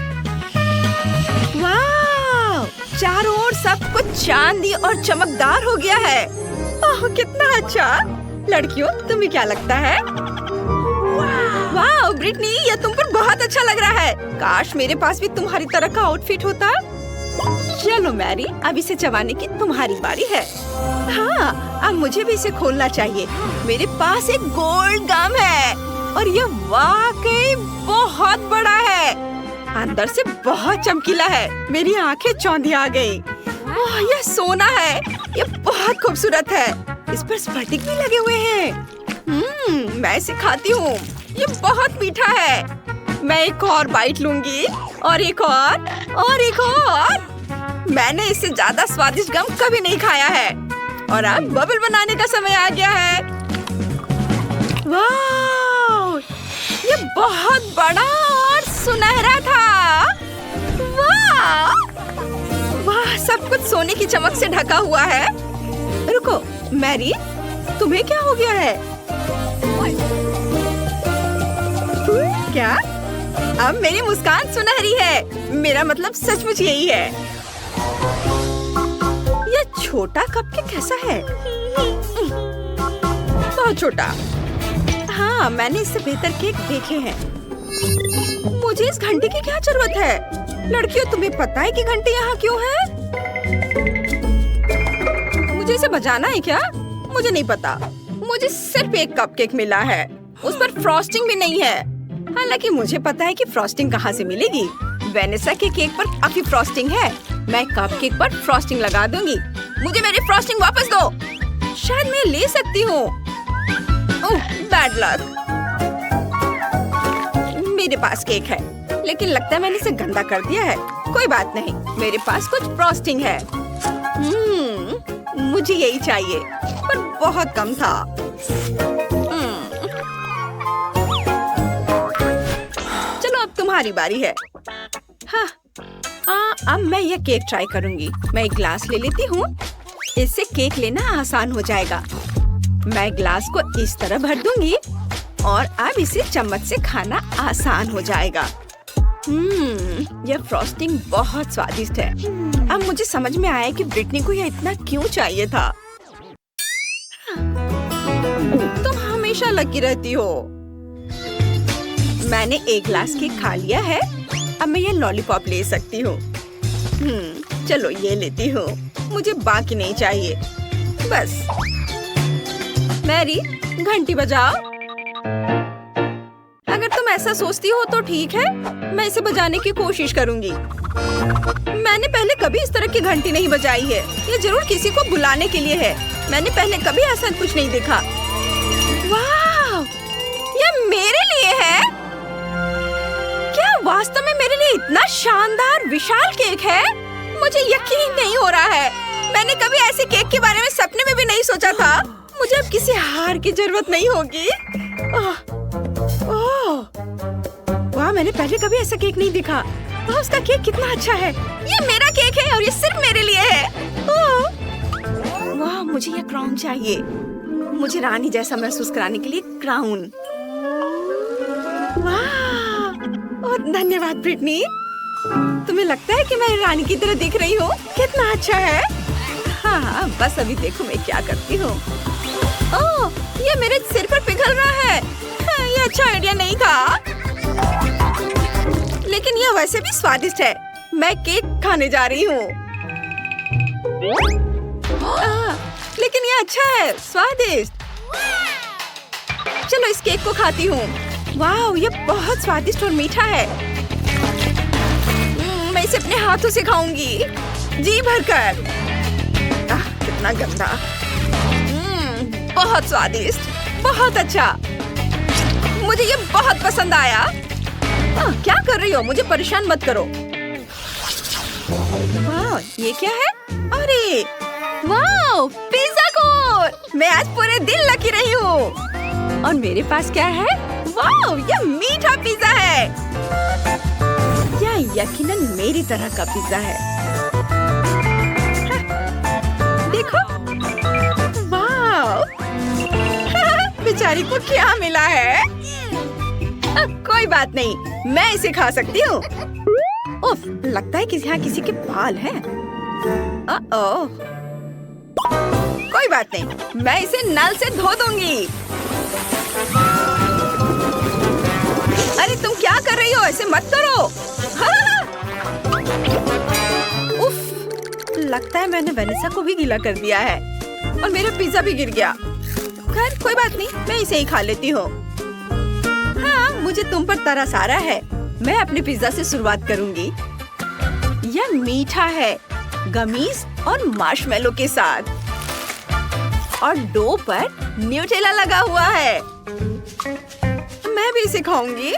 वाह, चारों ओर सब कुछ चांदी और चमकदार हो गया है। ओह कितना अच्छा। लड़कियों, तुम्हें क्या लगता है? वाह ब्रिटनी, ये तुम पर बहुत अच्छा लग रहा है। काश मेरे पास भी तुम्हारी तरह का आउटफिट होता। चलो मैरी, अब इसे चबाने की तुम्हारी बारी है। हाँ, अब मुझे भी इसे खोलना चाहिए। मेरे पास एक गोल्ड गम है और ये वाकई बहुत बड़ा है। अंदर से बहुत चमकीला है। मेरी आंखें चौंधी आ गई। ओह, यह सोना है। ये बहुत खूबसूरत है। इस पर स्फटिक भी लगे हुए हैं। मैं इसे खाती हूँ। ये बहुत मीठा है। मैं एक और बाइट लूंगी और एक और। मैंने इससे ज्यादा स्वादिष्ट गम कभी नहीं खाया है। और अब बबल बनाने का समय आ गया है। वाह, ये बहुत बड़ा और सुनहरा था। वाह, सब कुछ सोने की चमक से ढका हुआ है। रुको मैरी, तुम्हें क्या हो गया है? क्या? अब मेरी मुस्कान सुनहरी है। मेरा मतलब सचमुच यही है। यह छोटा कपकेक कैसा है? बहुत छोटा। हाँ, मैंने इससे बेहतर केक देखे हैं। मुझे इस घंटे की क्या जरूरत है? लड़कियों, तुम्हें पता है कि घंटे यहाँ क्यों है? मुझे इसे बजाना है क्या? मुझे नहीं पता। मुझे सिर्फ एक कपकेक मिला है। उस पर फ्रॉस्टिंग भी नहीं है। हालांकि मुझे पता है कि फ्रॉस्टिंग कहाँ से मिलेगी। वेनिसा के केक पर काफी फ्रॉस्टिंग है। मैं कपकेक पर फ्रॉस्टिंग लगा दूंगी। मुझे मेरी फ्रॉस्टिंग वापस दो। शायद मैं ले सकती हूँ। ओह, बैड लक। मेरे पास केक है, लेकिन लगता है मैंने इसे गंदा कर दिया है। कोई बात नहीं, मेरे पास कुछ फ्रॉस्टिंग है। मुझे यही चाहिए, पर बहुत कम था। चलो अब तुम्हारी बारी है। हाँ, अब मैं यह केक ट्राई करूंगी। मैं एक ग्लास ले लेती हूँ। इससे केक लेना आसान हो जाएगा। मैं ग्लास को इस तरह भर दूंगी और अब इसे चम्मच से खाना आसान हो जाएगा। यह फ्रॉस्टिंग बहुत स्वादिष्ट है। अब मुझे समझ में आया कि ब्रिटनी को यह इतना क्यों चाहिए था। तुम हमेशा लकी रहती हो। मैंने एक ग्लास केक खा लिया है। अब मैं ये लॉलीपॉप ले सकती हूँ। चलो ये लेती हूँ। मुझे बाकी नहीं चाहिए। बस। मैरी, घंटी बजाओ। अगर तुम ऐसा सोचती हो तो ठीक है, मैं इसे बजाने की कोशिश करूंगी। मैंने पहले कभी इस तरह की घंटी नहीं बजाई है। ये जरूर किसी को बुलाने के लिए है। मैंने पहले कभी ऐसा कुछ नहीं देखा। वाह! ये मेरे लिए है? क्या वास्तव में मेरे लिए इतना शानदार विशाल केक है? मुझे यकीन नहीं हो रहा है। मैंने कभी ऐसे केक के बारे में सपने में भी नहीं सोचा था। मुझे अब किसी हार की जरूरत नहीं होगी। वाह, मैंने पहले कभी ऐसा केक नहीं देखा। वाह, उसका केक कितना अच्छा है। ये मेरा केक है और ये सिर्फ मेरे लिए है। वाह, मुझे ये क्राउन चाहिए। मुझे रानी जैसा महसूस कराने के लिए क्राउन। वाह, और धन्यवाद ब्रिटनी। तुम्हें लगता है कि मैं रानी की तरह दिख रही हूँ? कितना अच्छा है। हाँ, बस अभी देखो मैं क्या करती हूँ। ओह, ये मेरे सिर पर पिघल रहा है। हाँ, ये अच्छा आइडिया नहीं था। लेकिन यह वैसे भी स्वादिष्ट है। मैं केक खाने जा रही हूँ। लेकिन यह अच्छा है, स्वादिष्ट। चलो इस केक को खाती हूँ। वाह, ये बहुत स्वादिष्ट और मीठा है। मैं इसे अपने हाथों से खाऊंगी, जी भरकर। कितना गंदा। बहुत स्वादिष्ट, बहुत अच्छा। मुझे ये बहुत पसंद आया। क्या कर रही हो? मुझे परेशान मत करो। वाह, ये क्या है? अरे वाह, पिज़्ज़ा कोन। मैं आज पूरे दिन लकी रही हूँ। और मेरे पास क्या है? वाह, ये मीठा पिज़्ज़ा है। यह यकीनन मेरी तरह का पिज़्ज़ा है। देखो, वाह, बेचारी को क्या मिला है? कोई बात नहीं, मैं इसे खा सकती हूँ। उफ, लगता है कि यहाँ किसी के बाल हैं। कोई बात नहीं, मैं इसे नल से धो दूंगी। अरे तुम क्या कर रही हो? ऐसे मत करो। उफ, लगता है मैंने वेनेसा को भी गीला कर दिया है और मेरा पिज़्ज़ा भी गिर गया। खैर कोई बात नहीं, मैं इसे ही खा लेती हूँ। हाँ, मुझे तुम पर तरस आ रहा है। मैं अपने पिज़्ज़ा से शुरुआत करूंगी। यह मीठा है, गमीज और मार्शमेलो के साथ, और डो पर न्यूटेला लगा हुआ है। मैं भी इसे खाऊंगी।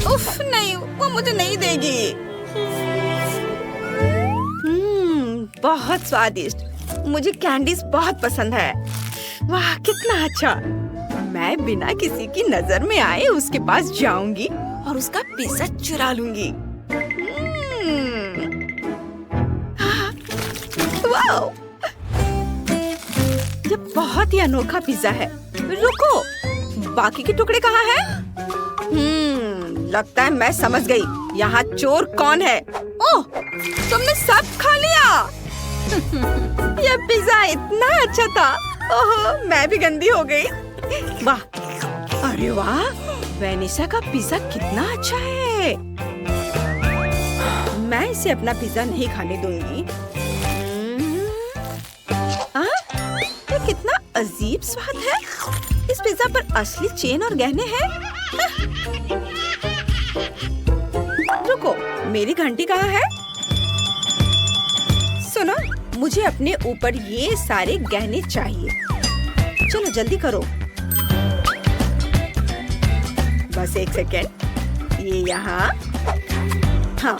उफ, नहीं, वो मुझे नहीं देगी। बहुत स्वादिष्ट। मुझे कैंडीज बहुत पसंद है। वाह, कितना अच्छा। मैं बिना किसी की नजर में आए उसके पास जाऊंगी और उसका पिज़्ज़ा चुरा लूंगी। वाह, ये बहुत ही अनोखा पिज़्ज़ा है। रुको, बाकी के टुकड़े कहाँ हैं? लगता है मैं समझ गई। यहाँ चोर कौन है? ओह, तुमने सब खा लिया। यह पिज़्ज़ा इतना अच्छा था। ओह, मैं भी गंदी हो गई। वाह, अरे वाह, वेनेसा का पिज़्ज़ा कितना अच्छा है। मैं इसे अपना पिज़्ज़ा नहीं खाने दूंगी। ये कितना अजीब स्वाद है। इस पिज़्ज़ा पर असली चेन और गहने हैं। रुको, मेरी घंटी कहाँ है? सुनो, मुझे अपने ऊपर ये सारे गहने चाहिए। चलो जल्दी करो। बस एक सेकेंड, ये यहाँ। हाँ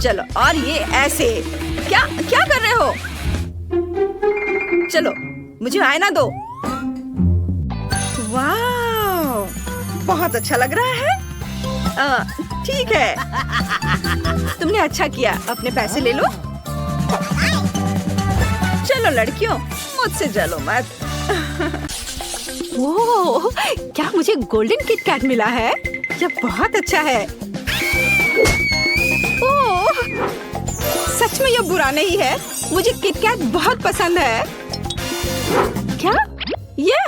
चलो, और ये ऐसे। क्या क्या कर रहे हो? चलो मुझे आईना दो। वाह, बहुत अच्छा लग रहा है। ठीक है, तुमने अच्छा किया। अपने पैसे ले लो। चलो लड़कियों, मुझसे जलो मत। ओह, क्या मुझे गोल्डन किट कैट मिला है? यह बहुत अच्छा है। ओह, सच में यह बुरा नहीं है। मुझे किट कैट बहुत पसंद है। क्या? ये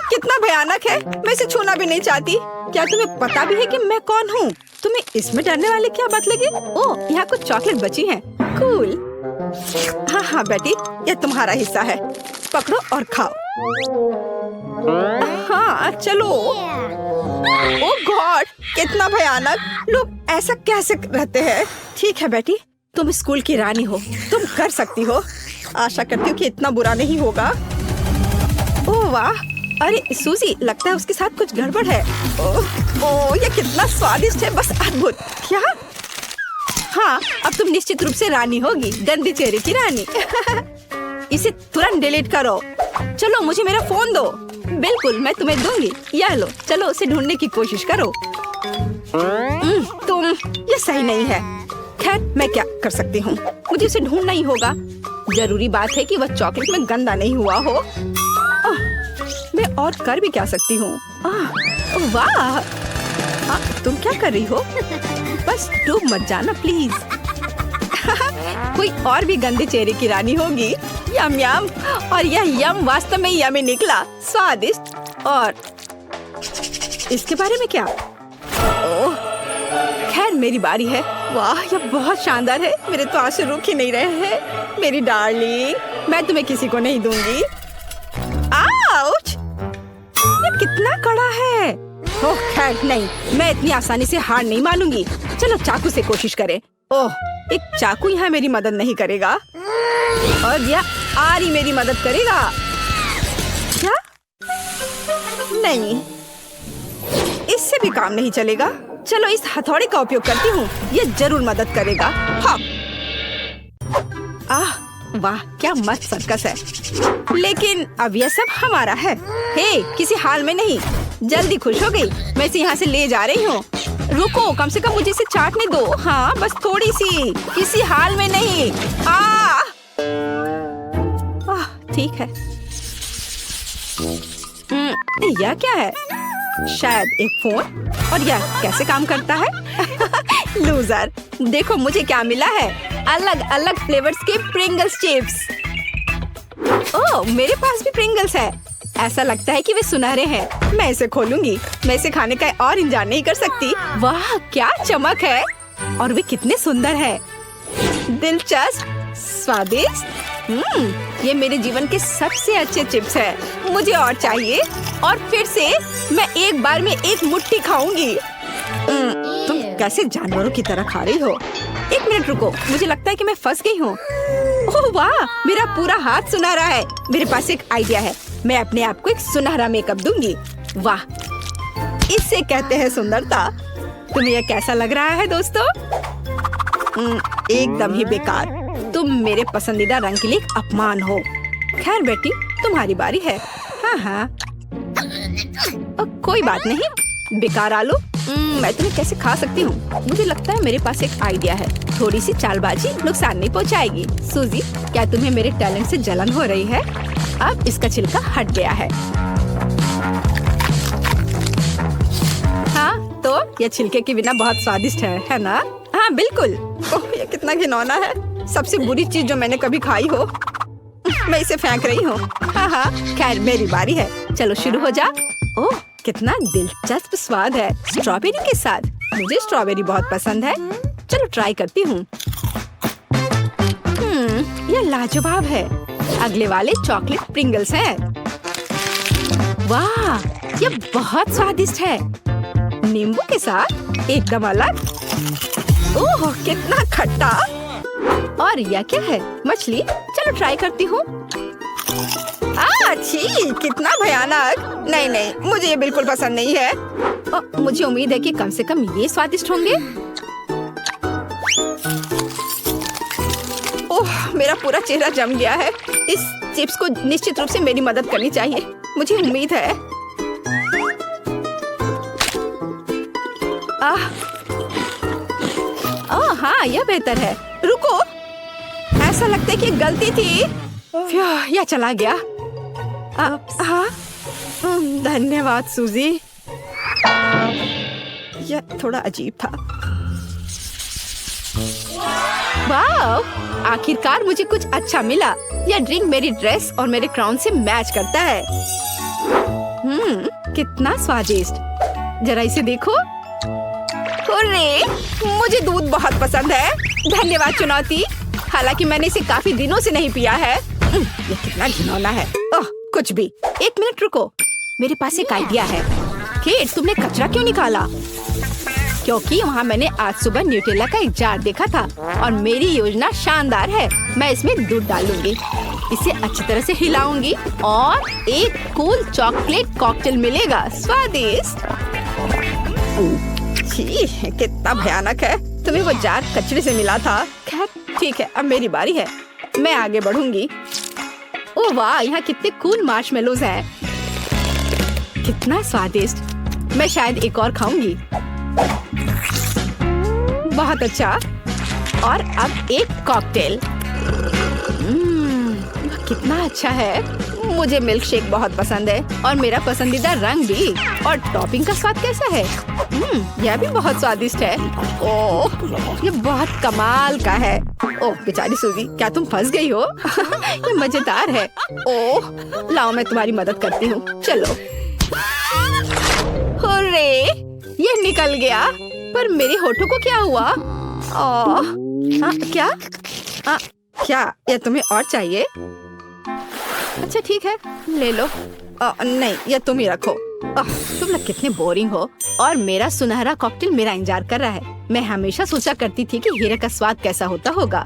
कितना भयानक है। मैं इसे छूना भी नहीं चाहती। क्या तुम्हें पता भी है कि मैं कौन हूँ? तुम्हें इसमें डरने वाली क्या बात लगी? ओह, यहाँ कुछ चॉकलेट बची हैं। कूल। हाँ बेटी, ये तुम्हारा हिस्सा है। पकड़ो और खाओ। हाँ चलो। ओह गॉड, कितना भयानक। लोग ऐसा कैसे रहते हैं? ठीक है बेटी, तुम स्कूल की रानी हो, तुम कर सकती हो। आशा करती हूँ कि इतना बुरा नहीं होगा। ओह वाह, अरे सूजी, लगता है उसके साथ कुछ गड़बड़ है। ओह, ये कितना स्वादिष्ट है, बस अद्भुत। क्या? हाँ, अब तुम निश्चित रूप से रानी होगी, गंदी चेहरे की रानी। इसे तुरंत डिलीट करो। चलो मुझे मेरा फोन दो। बिल्कुल, मैं तुम्हें दूंगी। यह लो, चलो उसे ढूंढने की कोशिश करो। ये सही नहीं है। खैर, मैं क्या कर सकती हूँ? मुझे उसे ढूंढना ही होगा। जरूरी बात है कि वह चॉकलेट में गंदा नहीं हुआ हो। मैं और कर भी क्या सकती हूँ? वाह, तुम क्या कर रही हो? बस डूब मत जाना प्लीज। कोई और भी गंदे चेहरे की रानी होगी। यम यम। और यह यम वास्तव में यमी निकला, स्वादिष्ट। और इसके बारे में क्या? ओह, खैर मेरी बारी है। वाह, यह बहुत शानदार है। मेरे तो आंसू रुक ही नहीं रहे हैं। मेरी डार्लिंग, मैं तुम्हें किसी को नहीं दूंगी। आउच! ये कितना कड़ा है। ओह खैर नहीं, मैं इतनी आसानी से हार नहीं मानूंगी। चलो चाकू से कोशिश करें। ओह, एक चाकू यहाँ मेरी मदद नहीं करेगा, और यह आरी मेरी मदद करेगा। क्या? नहीं, इससे भी काम नहीं चलेगा। चलो इस हथौड़े का उपयोग करती हूँ, ये जरूर मदद करेगा। हाँ। वाह, क्या मस्त सर्कस है। लेकिन अब यह सब हमारा है। हे, किसी हाल में नहीं। जल्दी खुश हो गई। मैं इसे यहाँ से ले जा रही हूँ। रुको, कम से कम मुझे इसे चाटने दो। हाँ, बस थोड़ी सी। किसी हाल में नहीं। ठीक है। यह क्या है? शायद एक फोन। और यह कैसे काम करता है? लूजर, देखो मुझे क्या मिला है। अलग अलग फ्लेवर्स के प्रिंगल्स चिप्स। ओह, मेरे पास भी प्रिंगल्स है। ऐसा लगता है कि वे सुनहरे हैं। मैं इसे खोलूंगी। मैं इसे खाने का और इंतजार नहीं कर सकती। वाह, क्या चमक है। और वे कितने सुंदर है। दिलचस्प, स्वादिष्ट। ये मेरे जीवन के सबसे अच्छे चिप्स है। मुझे और चाहिए। और फिर से मैं एक बार में एक मुट्ठी खाऊंगी। तुम कैसे जानवरों की तरह खा रही हो? एक मिनट रुको, मुझे लगता है कि मैं फंस गई हूँ। ओह वाह, मेरा पूरा हाथ सुनहरा है। मेरे पास एक आइडिया है। मैं अपने आप को एक सुनहरा मेकअप दूंगी। वाह, इसे कहते हैं सुंदरता। तुम्हें यह कैसा लग रहा है दोस्तों? एकदम ही बेकार। तुम मेरे पसंदीदा रंग के लिए एक अपमान हो। खैर बेटी, तुम्हारी बारी है। हाँ। कोई बात नहीं। बेकार आलू, मैं तुम्हें कैसे खा सकती हूँ? मुझे लगता है मेरे पास एक आइडिया है। थोड़ी सी चालबाजी नुकसान नहीं पहुँचाएगी। सूजी, क्या तुम्हें मेरे टैलेंट से जलन हो रही है? अब इसका छिलका हट गया है। हाँ, तो यह छिलके के बिना बहुत स्वादिष्ट है ना? हाँ बिल्कुल। ओह, ये कितना घिनौना है। सबसे बुरी चीज जो मैंने कभी खाई हो। मैं इसे फेंक रही हूँ। हाँ, खैर मेरी बारी है। चलो शुरू हो जा। ओह, कितना दिलचस्प स्वाद है स्ट्रॉबेरी के साथ। मुझे स्ट्रॉबेरी बहुत पसंद है। चलो ट्राई करती हूँ। यह लाजवाब है। अगले वाले चॉकलेट प्रिंगल्स हैं। वाह, यह बहुत स्वादिष्ट है। नींबू के साथ एकदम अलग। ओह, कितना खट्टा। और यह क्या है? मछली? चलो ट्राई करती हूँ। छी, कितना भयानक। नहीं नहीं, मुझे ये बिल्कुल पसंद नहीं है। मुझे उम्मीद है कि कम से कम ये स्वादिष्ट होंगे। ओह, मेरा पूरा चेहरा जम गया है। इस चिप्स को निश्चित रूप से मेरी मदद करनी चाहिए, मुझे उम्मीद है। हाँ, यह बेहतर है। रुको, ऐसा लगता है कि गलती थी। यह चला गया। हाँ, धन्यवाद सूजी। यह थोड़ा अजीब था। वाह, आखिरकार मुझे कुछ अच्छा मिला। यह ड्रिंक मेरी ड्रेस और मेरे क्राउन से मैच करता है। कितना स्वादिष्ट। जरा इसे देखो। अरे, मुझे दूध बहुत पसंद है। धन्यवाद चुनौती। हालांकि मैंने इसे काफी दिनों से नहीं पिया है। ये कितना घिनौना है। ओह, कुछ भी। एक मिनट रुको, मेरे पास एक आइडिया है। केट, तुमने कचरा क्यों निकाला? क्योंकि वहाँ मैंने आज सुबह न्यूटेला का एक जार देखा था और मेरी योजना शानदार है। मैं इसमें दूध डालूंगी, इसे अच्छी तरह से हिलाऊंगी और एक कूल चॉकलेट कॉकटेल मिलेगा। स्वादिष्ट। कितना भयानक है। तुम्हें वो जार कचरे से मिला था। खैर ठीक है, अब मेरी बारी है। मैं आगे बढ़ूंगी। ओह वाह, यहाँ कितने कूल मार्शमेलोज हैं। कितना स्वादिष्ट। मैं शायद एक और खाऊंगी। बहुत अच्छा। और अब एक कॉकटेल। कितना अच्छा है। मुझे मिल्क शेक बहुत पसंद है और मेरा पसंदीदा रंग भी। और टॉपिंग का स्वाद कैसा है? यह भी बहुत स्वादिष्ट है। ओह, ये बहुत कमाल का है। ओह बेचारी सूजी, क्या तुम फंस गई हो? ये मजेदार है। ओह, लाओ मैं तुम्हारी मदद करती हूँ। चलो। अरे, ये निकल गया। पर मेरे होठों को क्या हुआ? ओह, क्या? क्या यह तुम्हें और चाहिए? अच्छा ठीक है, ले लो। नहीं, यह तुम ही रखो। तुम लोग कितने बोरिंग हो। और मेरा सुनहरा कॉकटेल मेरा इंतजार कर रहा है। मैं हमेशा सोचा करती थी कि हीरे का स्वाद कैसा होता होगा।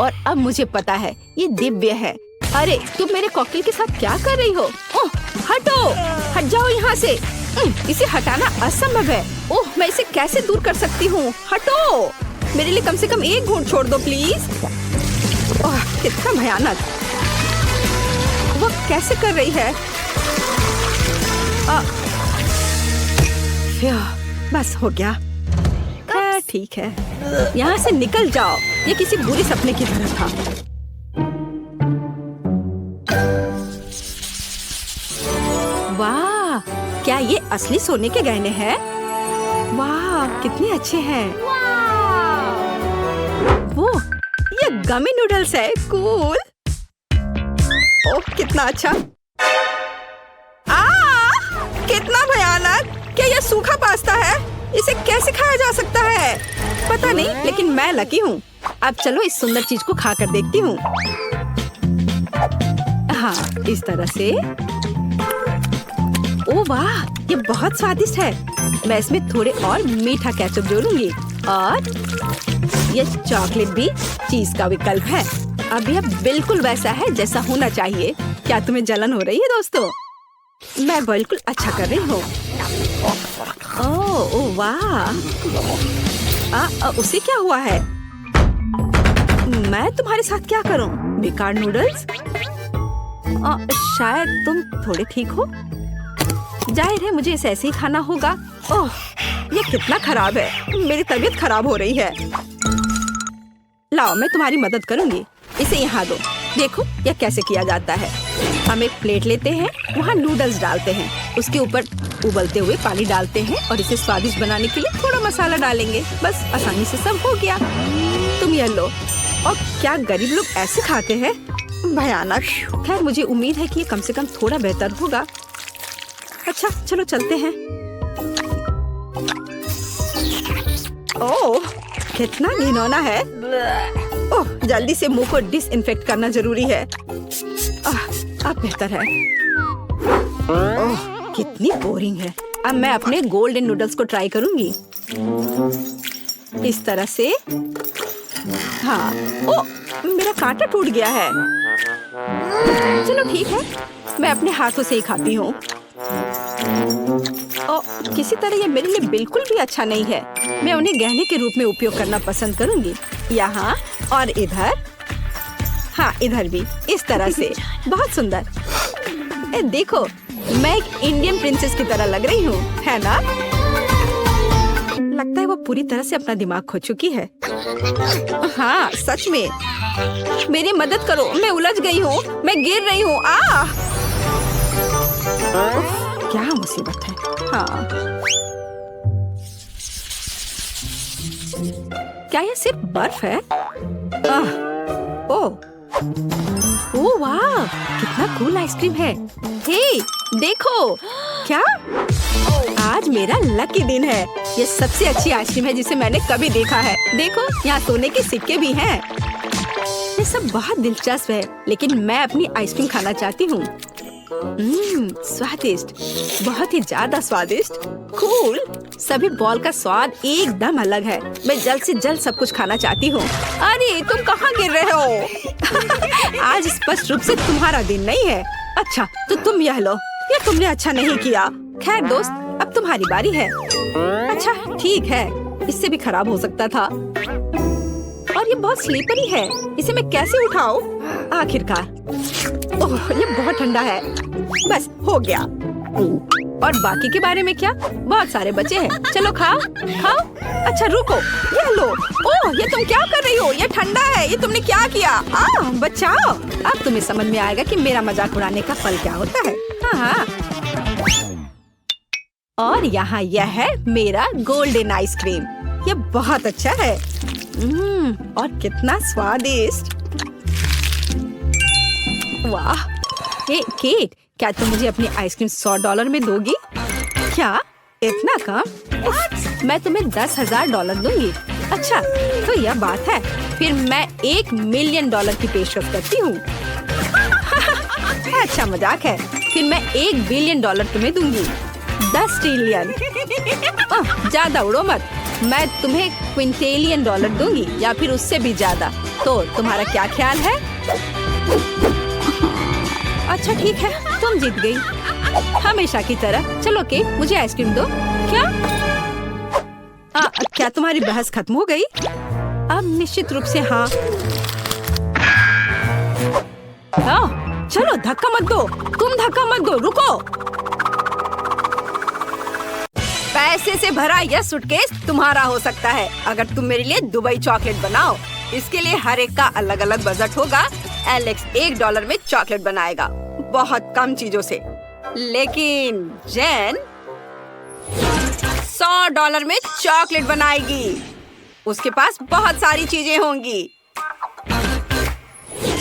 और अब मुझे पता है, ये दिव्य है। अरे, तुम मेरे कॉकटेल के साथ क्या कर रही हो? ओह, हटो, हट जाओ यहाँ से। इसे हटाना असंभव है। ओह, मैं इसे कैसे दूर कर सकती हूँ? हटो, मेरे लिए कम से कम एक घूंट छोड़ दो प्लीज। ओह, कितना भयानक। वो कैसे कर रही है? बस हो गया। ठीक है, यहाँ से निकल जाओ। ये किसी बुरे सपने की तरह था। वाह, क्या ये असली सोने के गहने हैं? वाह, कितने अच्छे हैं। वो, ये गमी नूडल्स है। कूल। ओह, कितना अच्छा। कितना भयानक। क्या यह सूखा पास्ता है? इसे कैसे खाया जा सकता है? पता नहीं, लेकिन मैं लकी हूँ। अब चलो इस सुंदर चीज को खाकर देखती हूँ। हाँ, इस तरह से। ओह वाह, ये बहुत स्वादिष्ट है। मैं इसमें थोड़े और मीठा केचप जोड़ूंगी। और ये चॉकलेट भी चीज का विकल्प है। अब यह बिल्कुल वैसा है जैसा होना चाहिए। क्या तुम्हें जलन हो रही है दोस्तों? मैं बिल्कुल अच्छा कर रही हूँ। ओह वाह, उसे क्या हुआ है? मैं तुम्हारे साथ क्या करूँ? बेकार नूडल्स। शायद तुम थोड़े ठीक हो। जाहिर है मुझे इसे ऐसे ही खाना होगा। ओह, ये कितना खराब है। मेरी तबीयत खराब हो रही है। लाओ, मैं तुम्हारी मदद करूंगी। इसे यहाँ दो। देखो यह कैसे किया जाता है। हम एक प्लेट लेते हैं, वहाँ नूडल्स डालते हैं, उसके ऊपर उबलते हुए पानी डालते हैं और इसे स्वादिष्ट बनाने के लिए थोड़ा मसाला डालेंगे। बस आसानी से सब हो गया। तुम यह लो। और क्या गरीब लोग ऐसे खाते हैं? भयानक। खैर, मुझे उम्मीद है कि ये कम से कम थोड़ा बेहतर होगा। अच्छा चलो चलते हैं। ओह, कितना घिनौना है। ओह, जल्दी से मुंह को डिसइंफेक्ट करना जरूरी है। अब बेहतर है। ओह, कितनी बोरिंग है। अब मैं अपने गोल्डन नूडल्स को ट्राई करूंगी। इस तरह से। हाँ, ओ, मेरा कांटा टूट गया है। चलो ठीक है, मैं अपने हाथों से ही खाती हूँ। किसी तरह ये मेरे लिए बिल्कुल भी अच्छा नहीं है। मैं उन्हें गहने के रूप में उपयोग करना पसंद करूँगी। यहाँ और इधर, हाँ इधर भी, इस तरह से। बहुत सुंदर। देखो, मैं एक इंडियन प्रिंसेस की तरह लग रही हूँ, है ना? लगता है वो पूरी तरह से अपना दिमाग खो चुकी है। हाँ सच में। मेरी मदद करो, मैं उलझ गई हूँ, मैं गिर रही हूँ। क्या मुसीबत है। हाँ, क्या ये सिर्फ बर्फ है? ओह वाह, कितना कूल आइसक्रीम है। हे, देखो, क्या? आज मेरा लकी दिन है। ये सबसे अच्छी आइसक्रीम है जिसे मैंने कभी देखा है। देखो, यहाँ सोने के सिक्के भी हैं। ये सब बहुत दिलचस्प है, लेकिन मैं अपनी आइसक्रीम खाना चाहती हूँ। स्वादिष्ट, बहुत ही ज्यादा स्वादिष्ट। कूल। सभी बॉल का स्वाद एकदम अलग है। मैं जल्द से जल्द सब कुछ खाना चाहती हूँ। अरे तुम कहाँ गिर रहे हो? आज स्पष्ट रूप से तुम्हारा दिन नहीं है। अच्छा, तो तुम यह लो। ये तुमने अच्छा नहीं किया। खैर दोस्त, अब तुम्हारी बारी है। अच्छा ठीक है, इससे भी खराब हो सकता था। और ये बहुत स्लीपरी है, इसे मैं कैसे उठाऊं? आखिरकार, ओह ये बहुत ठंडा है। बस हो गया। और बाकी के बारे में क्या? बहुत सारे बचे हैं। चलो खाओ खाओ। अच्छा रुको, ये लो। ओह ये तुम क्या कर रही हो? ये ठंडा है। ये तुमने क्या किया? बचाओ। अब तुम्हें समझ में आएगा कि मेरा मजाक उड़ाने का फल क्या होता है। हाँ। और यहाँ यह है मेरा गोल्डन आइसक्रीम। ये बहुत अच्छा है। और कितना स्वादिष्ट। वाह। हे केट, क्या तुम मुझे अपनी आइसक्रीम $100 में दोगी? क्या? इतना कम? मैं तुम्हें $10,000 दूंगी। अच्छा, तो यह बात है। फिर मैं $1 मिलियन की पेशकश करती हूँ। अच्छा मजाक है। फिर मैं $1 बिलियन तुम्हें दूंगी। 10 ट्रिलियन। ज्यादा उड़ो मत। मैं तुम्हें क्विंटेलियन डॉलर दूंगी, या फिर उससे भी ज्यादा। तो तुम्हारा क्या ख्याल है? अच्छा ठीक है, तुम जीत गई, हमेशा की तरह। चलो के, मुझे आइसक्रीम दो। क्या? क्या तुम्हारी बहस खत्म हो गई? अब निश्चित रूप से हाँ। चलो धक्का मत दो। तुम धक्का मत दो, रुको। पैसे से भरा यह सूटकेस तुम्हारा हो सकता है अगर तुम मेरे लिए दुबई चॉकलेट बनाओ। इसके लिए हर एक का अलग अलग बजट होगा। एलेक्स $1 में चॉकलेट बनाएगा, बहुत कम चीजों से। लेकिन जेन $100 में चॉकलेट बनाएगी। उसके पास बहुत सारी चीजें होंगी।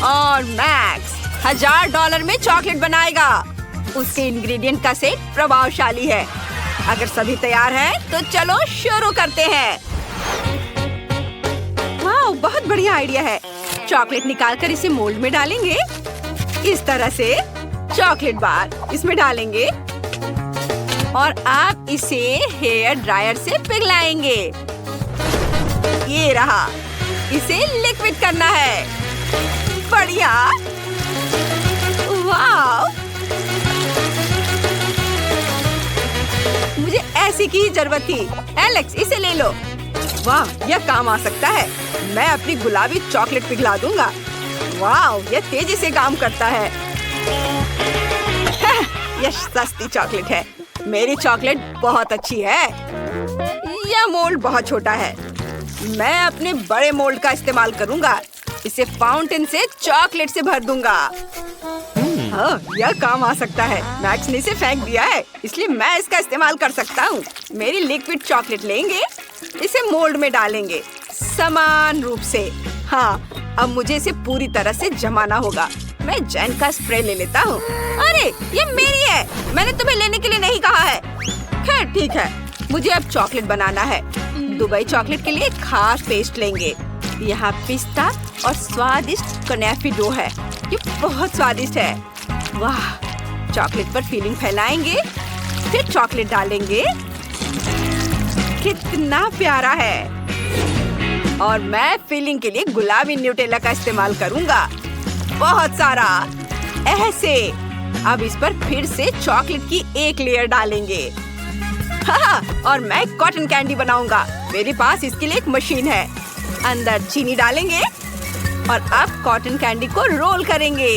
और मैक्स $1000 में चॉकलेट बनाएगा। उसके इंग्रेडिएंट का सेट प्रभावशाली है। अगर सभी तैयार हैं, तो चलो शुरू करते हैं। वाह, बहुत बढ़िया आइडिया है। चॉकलेट निकालकर इसे मोल्ड में डालेंगे। इस तरह से चॉकलेट बार इसमें डालेंगे और आप इसे हेयर ड्रायर से पिघलाएंगे। ये रहा। इसे लिक्विड करना है। बढ़िया। वाह, मुझे ऐसी की जरूरत थी। एलेक्स, इसे ले लो। वाह, यह काम आ सकता है। मैं अपनी गुलाबी चॉकलेट पिघला दूंगा। वाह, यह तेजी से काम करता है। यह सस्ती चॉकलेट है। मेरी चॉकलेट बहुत अच्छी है। यह मोल्ड बहुत छोटा है। मैं अपने बड़े मोल्ड का इस्तेमाल करूंगा। इसे फाउंटेन से चॉकलेट से भर दूंगा। यह काम आ सकता है। मैक्स ने इसे फेंक दिया है, इसलिए मैं इसका इस्तेमाल कर सकता हूँ। मेरी लिक्विड चॉकलेट लेंगे, इसे मोल्ड में डालेंगे समान रूप से। हाँ, अब मुझे इसे पूरी तरह से जमाना होगा। मैं जेन का स्प्रे ले लेता हूँ। अरे, ये मेरी है। मैंने तुम्हें लेने के लिए नहीं कहा है। खैर ठीक है, मुझे अब चॉकलेट बनाना है। दुबई चॉकलेट के लिए खास पेस्ट लेंगे। यहाँ पिस्ता और स्वादिष्ट कनेफी डो है। ये बहुत स्वादिष्ट है। वाह, चॉकलेट पर फीलिंग फैलाएंगे, फिर चॉकलेट डालेंगे। कितना प्यारा है। और मैं फिलिंग के लिए गुलाबी न्यूटेला का इस्तेमाल करूंगा, बहुत सारा, ऐसे। अब इस पर फिर से चॉकलेट की एक लेयर डालेंगे। और मैं कॉटन कैंडी बनाऊंगा। मेरे पास इसके लिए एक मशीन है। अंदर चीनी डालेंगे और अब कॉटन कैंडी को रोल करेंगे।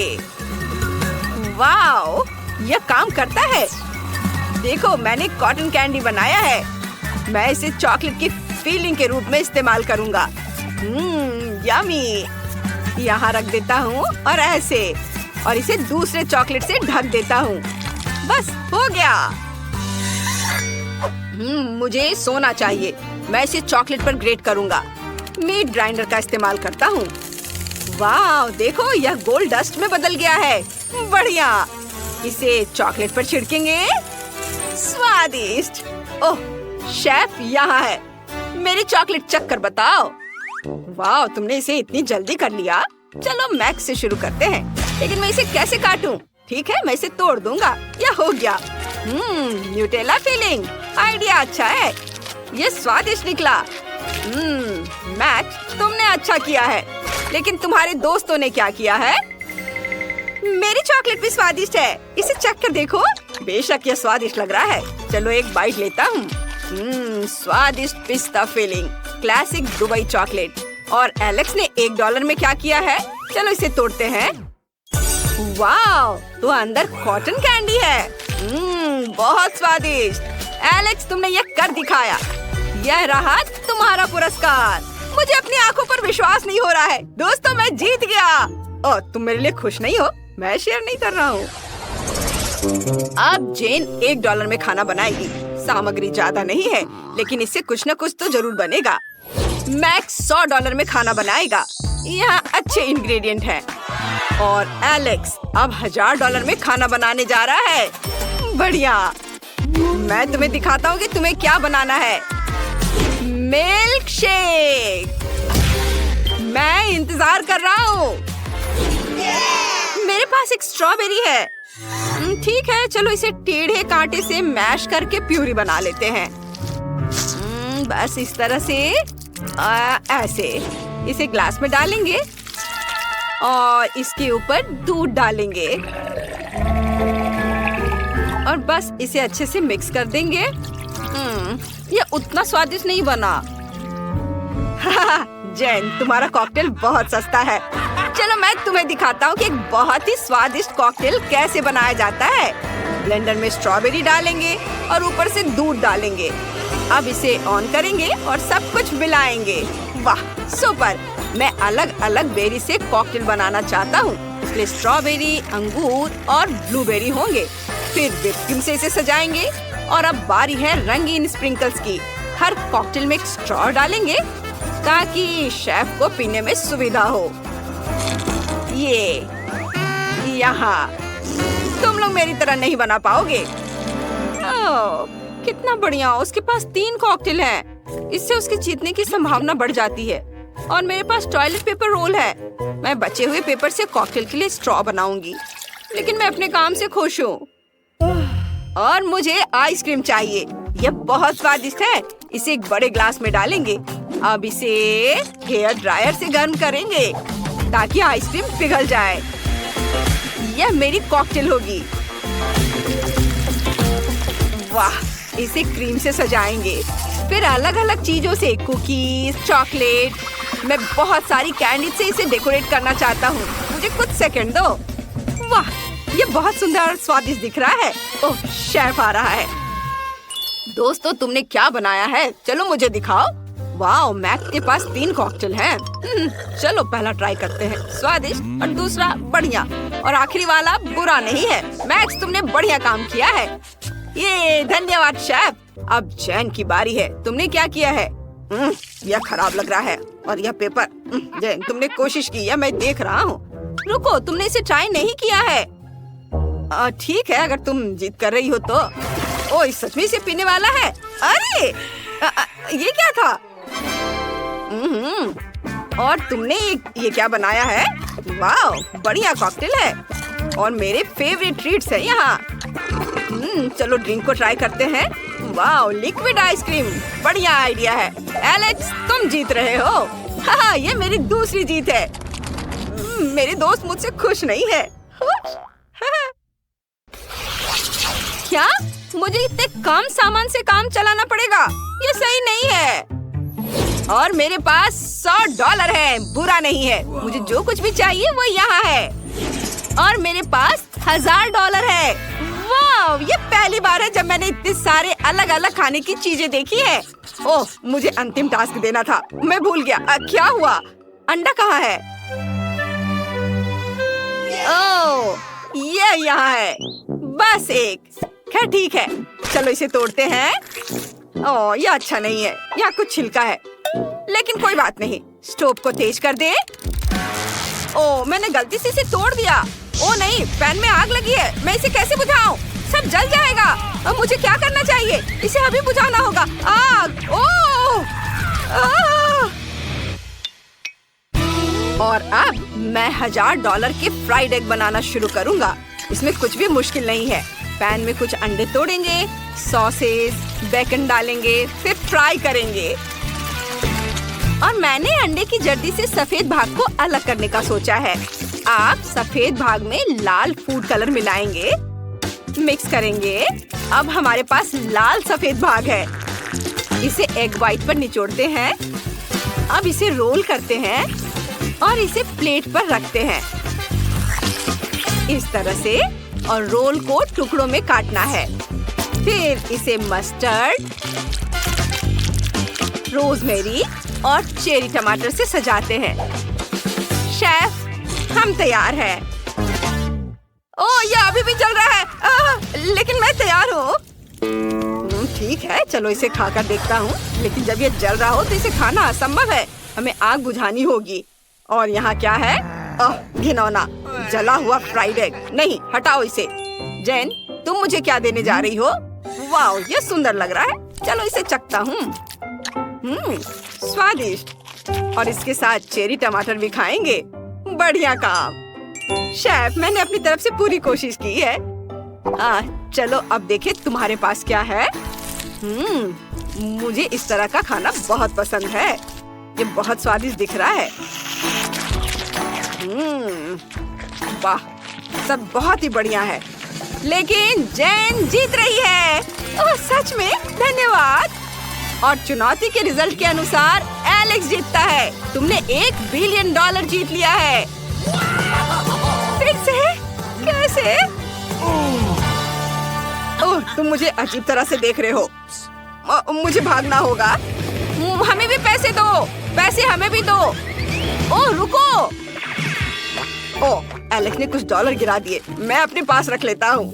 वाओ, यह काम करता है। देखो, मैंने कॉटन कैंडी बनाया है। मैं इसे चॉकलेट की फिलिंग के रूप में इस्तेमाल करूंगा। यमी। यहाँ रख देता हूँ और ऐसे, और इसे दूसरे चॉकलेट से ढक देता हूँ। बस हो गया। मुझे सोना चाहिए। मैं इसे चॉकलेट पर ग्रेट करूंगा। मीट ग्राइंडर का इस्तेमाल करता हूँ। वाह, देखो, यह गोल्ड डस्ट में बदल गया है। बढ़िया। इसे चॉकलेट पर छिड़केंगे। स्वादिष्ट। ओह, शेफ यहाँ है। मेरी चॉकलेट चख कर बताओ। वाह, तुमने इसे इतनी जल्दी कर लिया। चलो मैक्स से शुरू करते हैं। लेकिन मैं इसे कैसे काटूं? ठीक है, मैं इसे तोड़ दूंगा। यह हो गया। Nutella filling. आइडिया अच्छा है। ये स्वादिष्ट निकला। मैक्स, तुमने अच्छा किया है। लेकिन तुम्हारे दोस्तों ने क्या किया है? मेरी चॉकलेट भी स्वादिष्ट है। इसे चख कर देखो। बेशक यह स्वादिष्ट लग रहा है। चलो एक बाइट लेता हूँ। स्वादिष्ट पिस्ता फिलिंग, क्लासिक दुबई चॉकलेट। और एलेक्स ने $1 में क्या किया है? चलो इसे तोड़ते हैं। वाह, तो अंदर कॉटन कैंडी है। बहुत स्वादिष्ट। एलेक्स, तुमने यह कर दिखाया। यह रहा तुम्हारा पुरस्कार। मुझे अपनी आंखों पर विश्वास नहीं हो रहा है। दोस्तों, मैं जीत गया। ओह, तुम मेरे लिए खुश नहीं हो? मैं शेयर नहीं कर रहा हूँ। अब जेन $1 में खाना बनाएगी। सामग्री ज्यादा नहीं है, लेकिन इससे कुछ न कुछ तो जरूर बनेगा। मैक्स $100 में खाना बनाएगा। यहाँ अच्छे इंग्रेडिएंट हैं। और एलेक्स अब $1000 में खाना बनाने जा रहा है। बढ़िया। मैं तुम्हें दिखाता हूँ कि तुम्हें क्या बनाना है। Milk shake. मैं इंतजार कर रहा हूँ। मेरे पास एक स्ट्रॉबेरी है। ठीक है, चलो इसे टेढ़े कांटे से मैश करके प्यूरी बना लेते हैं। बस इस तरह से, ऐसे। इसे ग्लास में डालेंगे और इसके ऊपर दूध डालेंगे और बस इसे अच्छे से मिक्स कर देंगे। यह उतना स्वादिष्ट नहीं बना। जेन, तुम्हारा कॉकटेल बहुत सस्ता है। चलो मैं तुम्हें दिखाता हूँ कि एक बहुत ही स्वादिष्ट कॉकटेल कैसे बनाया जाता है। ब्लेंडर में स्ट्रॉबेरी डालेंगे और ऊपर से दूध डालेंगे। अब इसे ऑन करेंगे और सब कुछ मिलाएंगे। वाह, सुपर। मैं अलग अलग बेरी से कॉकटेल बनाना चाहता हूँ, इसलिए स्ट्रॉबेरी, अंगूर और ब्लूबेरी होंगे। फिर व्हिप क्रीम से इसे सजाएंगे और अब बारी है रंगीन स्प्रिंकल्स की। हर कॉकटेल में एक स्ट्रॉ डालेंगे ताकि शेफ को पीने में सुविधा हो। ये यहाँ तुम लोग मेरी तरह नहीं बना पाओगे। ओह, कितना बढ़िया। उसके पास 3 कॉकटेल हैं। इससे उसके जीतने की संभावना बढ़ जाती है। और मेरे पास टॉयलेट पेपर रोल है। मैं बचे हुए पेपर से कॉकटेल के लिए स्ट्रॉ बनाऊंगी। लेकिन मैं अपने काम से खुश हूँ। और मुझे आइसक्रीम चाहिए। यह बहुत स्वादिष्ट है। इसे एक बड़े ग्लास में डालेंगे। अब इसे हेयर ड्रायर से गर्म करेंगे ताकि आइसक्रीम पिघल जाए। यह मेरी कॉकटेल होगी। वाह, इसे क्रीम से सजाएंगे। फिर अलग अलग चीजों से, कुकीज, चॉकलेट। मैं बहुत सारी कैंडी से इसे डेकोरेट करना चाहता हूँ। मुझे कुछ सेकंड दो। वाह, ये बहुत सुंदर और स्वादिष्ट दिख रहा है। ओह, शेफ आ रहा है। दोस्तों, तुमने क्या बनाया है? चलो मुझे दिखाओ। वाह, मैक्स के पास 3 कॉकटेल हैं। चलो पहला ट्राई करते हैं। स्वादिष्ट और दूसरा बढ़िया और आखिरी वाला बुरा नहीं है। मैक्स, तुमने बढ़िया काम किया है। ये धन्यवाद शेफ। अब जैन की बारी है। तुमने क्या किया है? यह खराब लग रहा है। और यह पेपर। जैन, तुमने कोशिश की है, मैं देख रहा हूँ। रुको, तुमने इसे ट्राई नहीं किया है। ठीक है, अगर तुम जिद कर रही हो तो। ओह, सच में इसे पीने वाला है। अरे ये क्या था? और तुमने ये क्या बनाया है? वाह, बढ़िया कॉकटेल है और मेरे फेवरेट ट्रीट्स है यहाँ। चलो ड्रिंक को ट्राई करते हैं। वाह, लिक्विड आइसक्रीम, बढ़िया आइडिया है। एलेक्स, तुम जीत रहे हो। हाँ, ये मेरी दूसरी जीत है। मेरे दोस्त मुझसे खुश नहीं है। क्या मुझे इतने कम सामान से काम चलाना पड़ेगा? ये सही नहीं है। और मेरे पास $100 है, बुरा नहीं है। मुझे जो कुछ भी चाहिए वो यहाँ है। और मेरे पास $1000 है। वाह, ये पहली बार है जब मैंने इतने सारे अलग अलग खाने की चीजें देखी है। ओह, मुझे अंतिम टास्क देना था, मैं भूल गया। क्या हुआ? अंडा कहाँ है? ओह, ये यहाँ है। बस एक। खैर ठीक है, चलो इसे तोड़ते हैं। ओह, ये अच्छा नहीं है, यहाँ कुछ छिलका है, लेकिन कोई बात नहीं। स्टोव को तेज कर दे। ओह, मैंने गलती से इसे तोड़ दिया। ओह नहीं, पैन में आग लगी है। मैं इसे कैसे बुझाऊं? सब जल जाएगा। अब मुझे क्या करना चाहिए? इसे अभी बुझाना होगा। आग! ओह! आह! और अब मैं $1000 के फ्राइड एग बनाना शुरू करूंगा। इसमें कुछ भी मुश्किल नहीं है। पैन में कुछ अंडे तोड़ेंगे, सॉसेज, बेकन डालेंगे, फिर फ्राई करेंगे। और मैंने अंडे की जर्दी से सफेद भाग को अलग करने का सोचा है। आप सफेद भाग में लाल फूड कलर मिलाएंगे, मिक्स करेंगे। अब हमारे पास लाल सफेद भाग है। इसे एग वाइट पर निचोड़ते हैं। अब इसे रोल करते हैं और इसे प्लेट पर रखते हैं इस तरह से। और रोल को टुकड़ों में काटना है। फिर इसे मस्टर्ड, रोजमेरी और चेरी टमाटर से सजाते हैं। शेफ, हम तैयार हैं। ओह, ये अभी भी चल रहा है। लेकिन मैं तैयार हूँ। ठीक है, चलो इसे खाकर देखता हूँ। लेकिन जब ये जल रहा हो तो इसे खाना असंभव है। हमें आग बुझानी होगी। और यहाँ क्या है? घिनौना जला हुआ फ्राइड एग। नहीं, हटाओ इसे। जैन, तुम मुझे क्या देने जा रही हो? वाह, ये सुंदर लग रहा है। चलो इसे चखता हूँ। स्वादिष्ट। और इसके साथ चेरी टमाटर भी खाएंगे। बढ़िया काम शेफ, मैंने अपनी तरफ से पूरी कोशिश की है। चलो अब देखें तुम्हारे पास क्या है। मुझे इस तरह का खाना बहुत पसंद है। ये बहुत स्वादिष्ट दिख रहा है। वाह, सब बहुत ही बढ़िया है। लेकिन जैन जीत रही है। ओह, सच में? धन्यवाद। और चुनौती के रिजल्ट के अनुसार एलेक्स जीतता है। तुमने $1 बिलियन जीत लिया है। फिर से? कैसे? ओह, तुम मुझे अजीब तरह से देख रहे हो। मुझे भागना होगा। हमें भी पैसे दो। पैसे हमें भी दो। ओह, रुको। ओह, एलेक्स ने कुछ $1 गिरा दिए। मैं अपने पास रख लेता हूँ।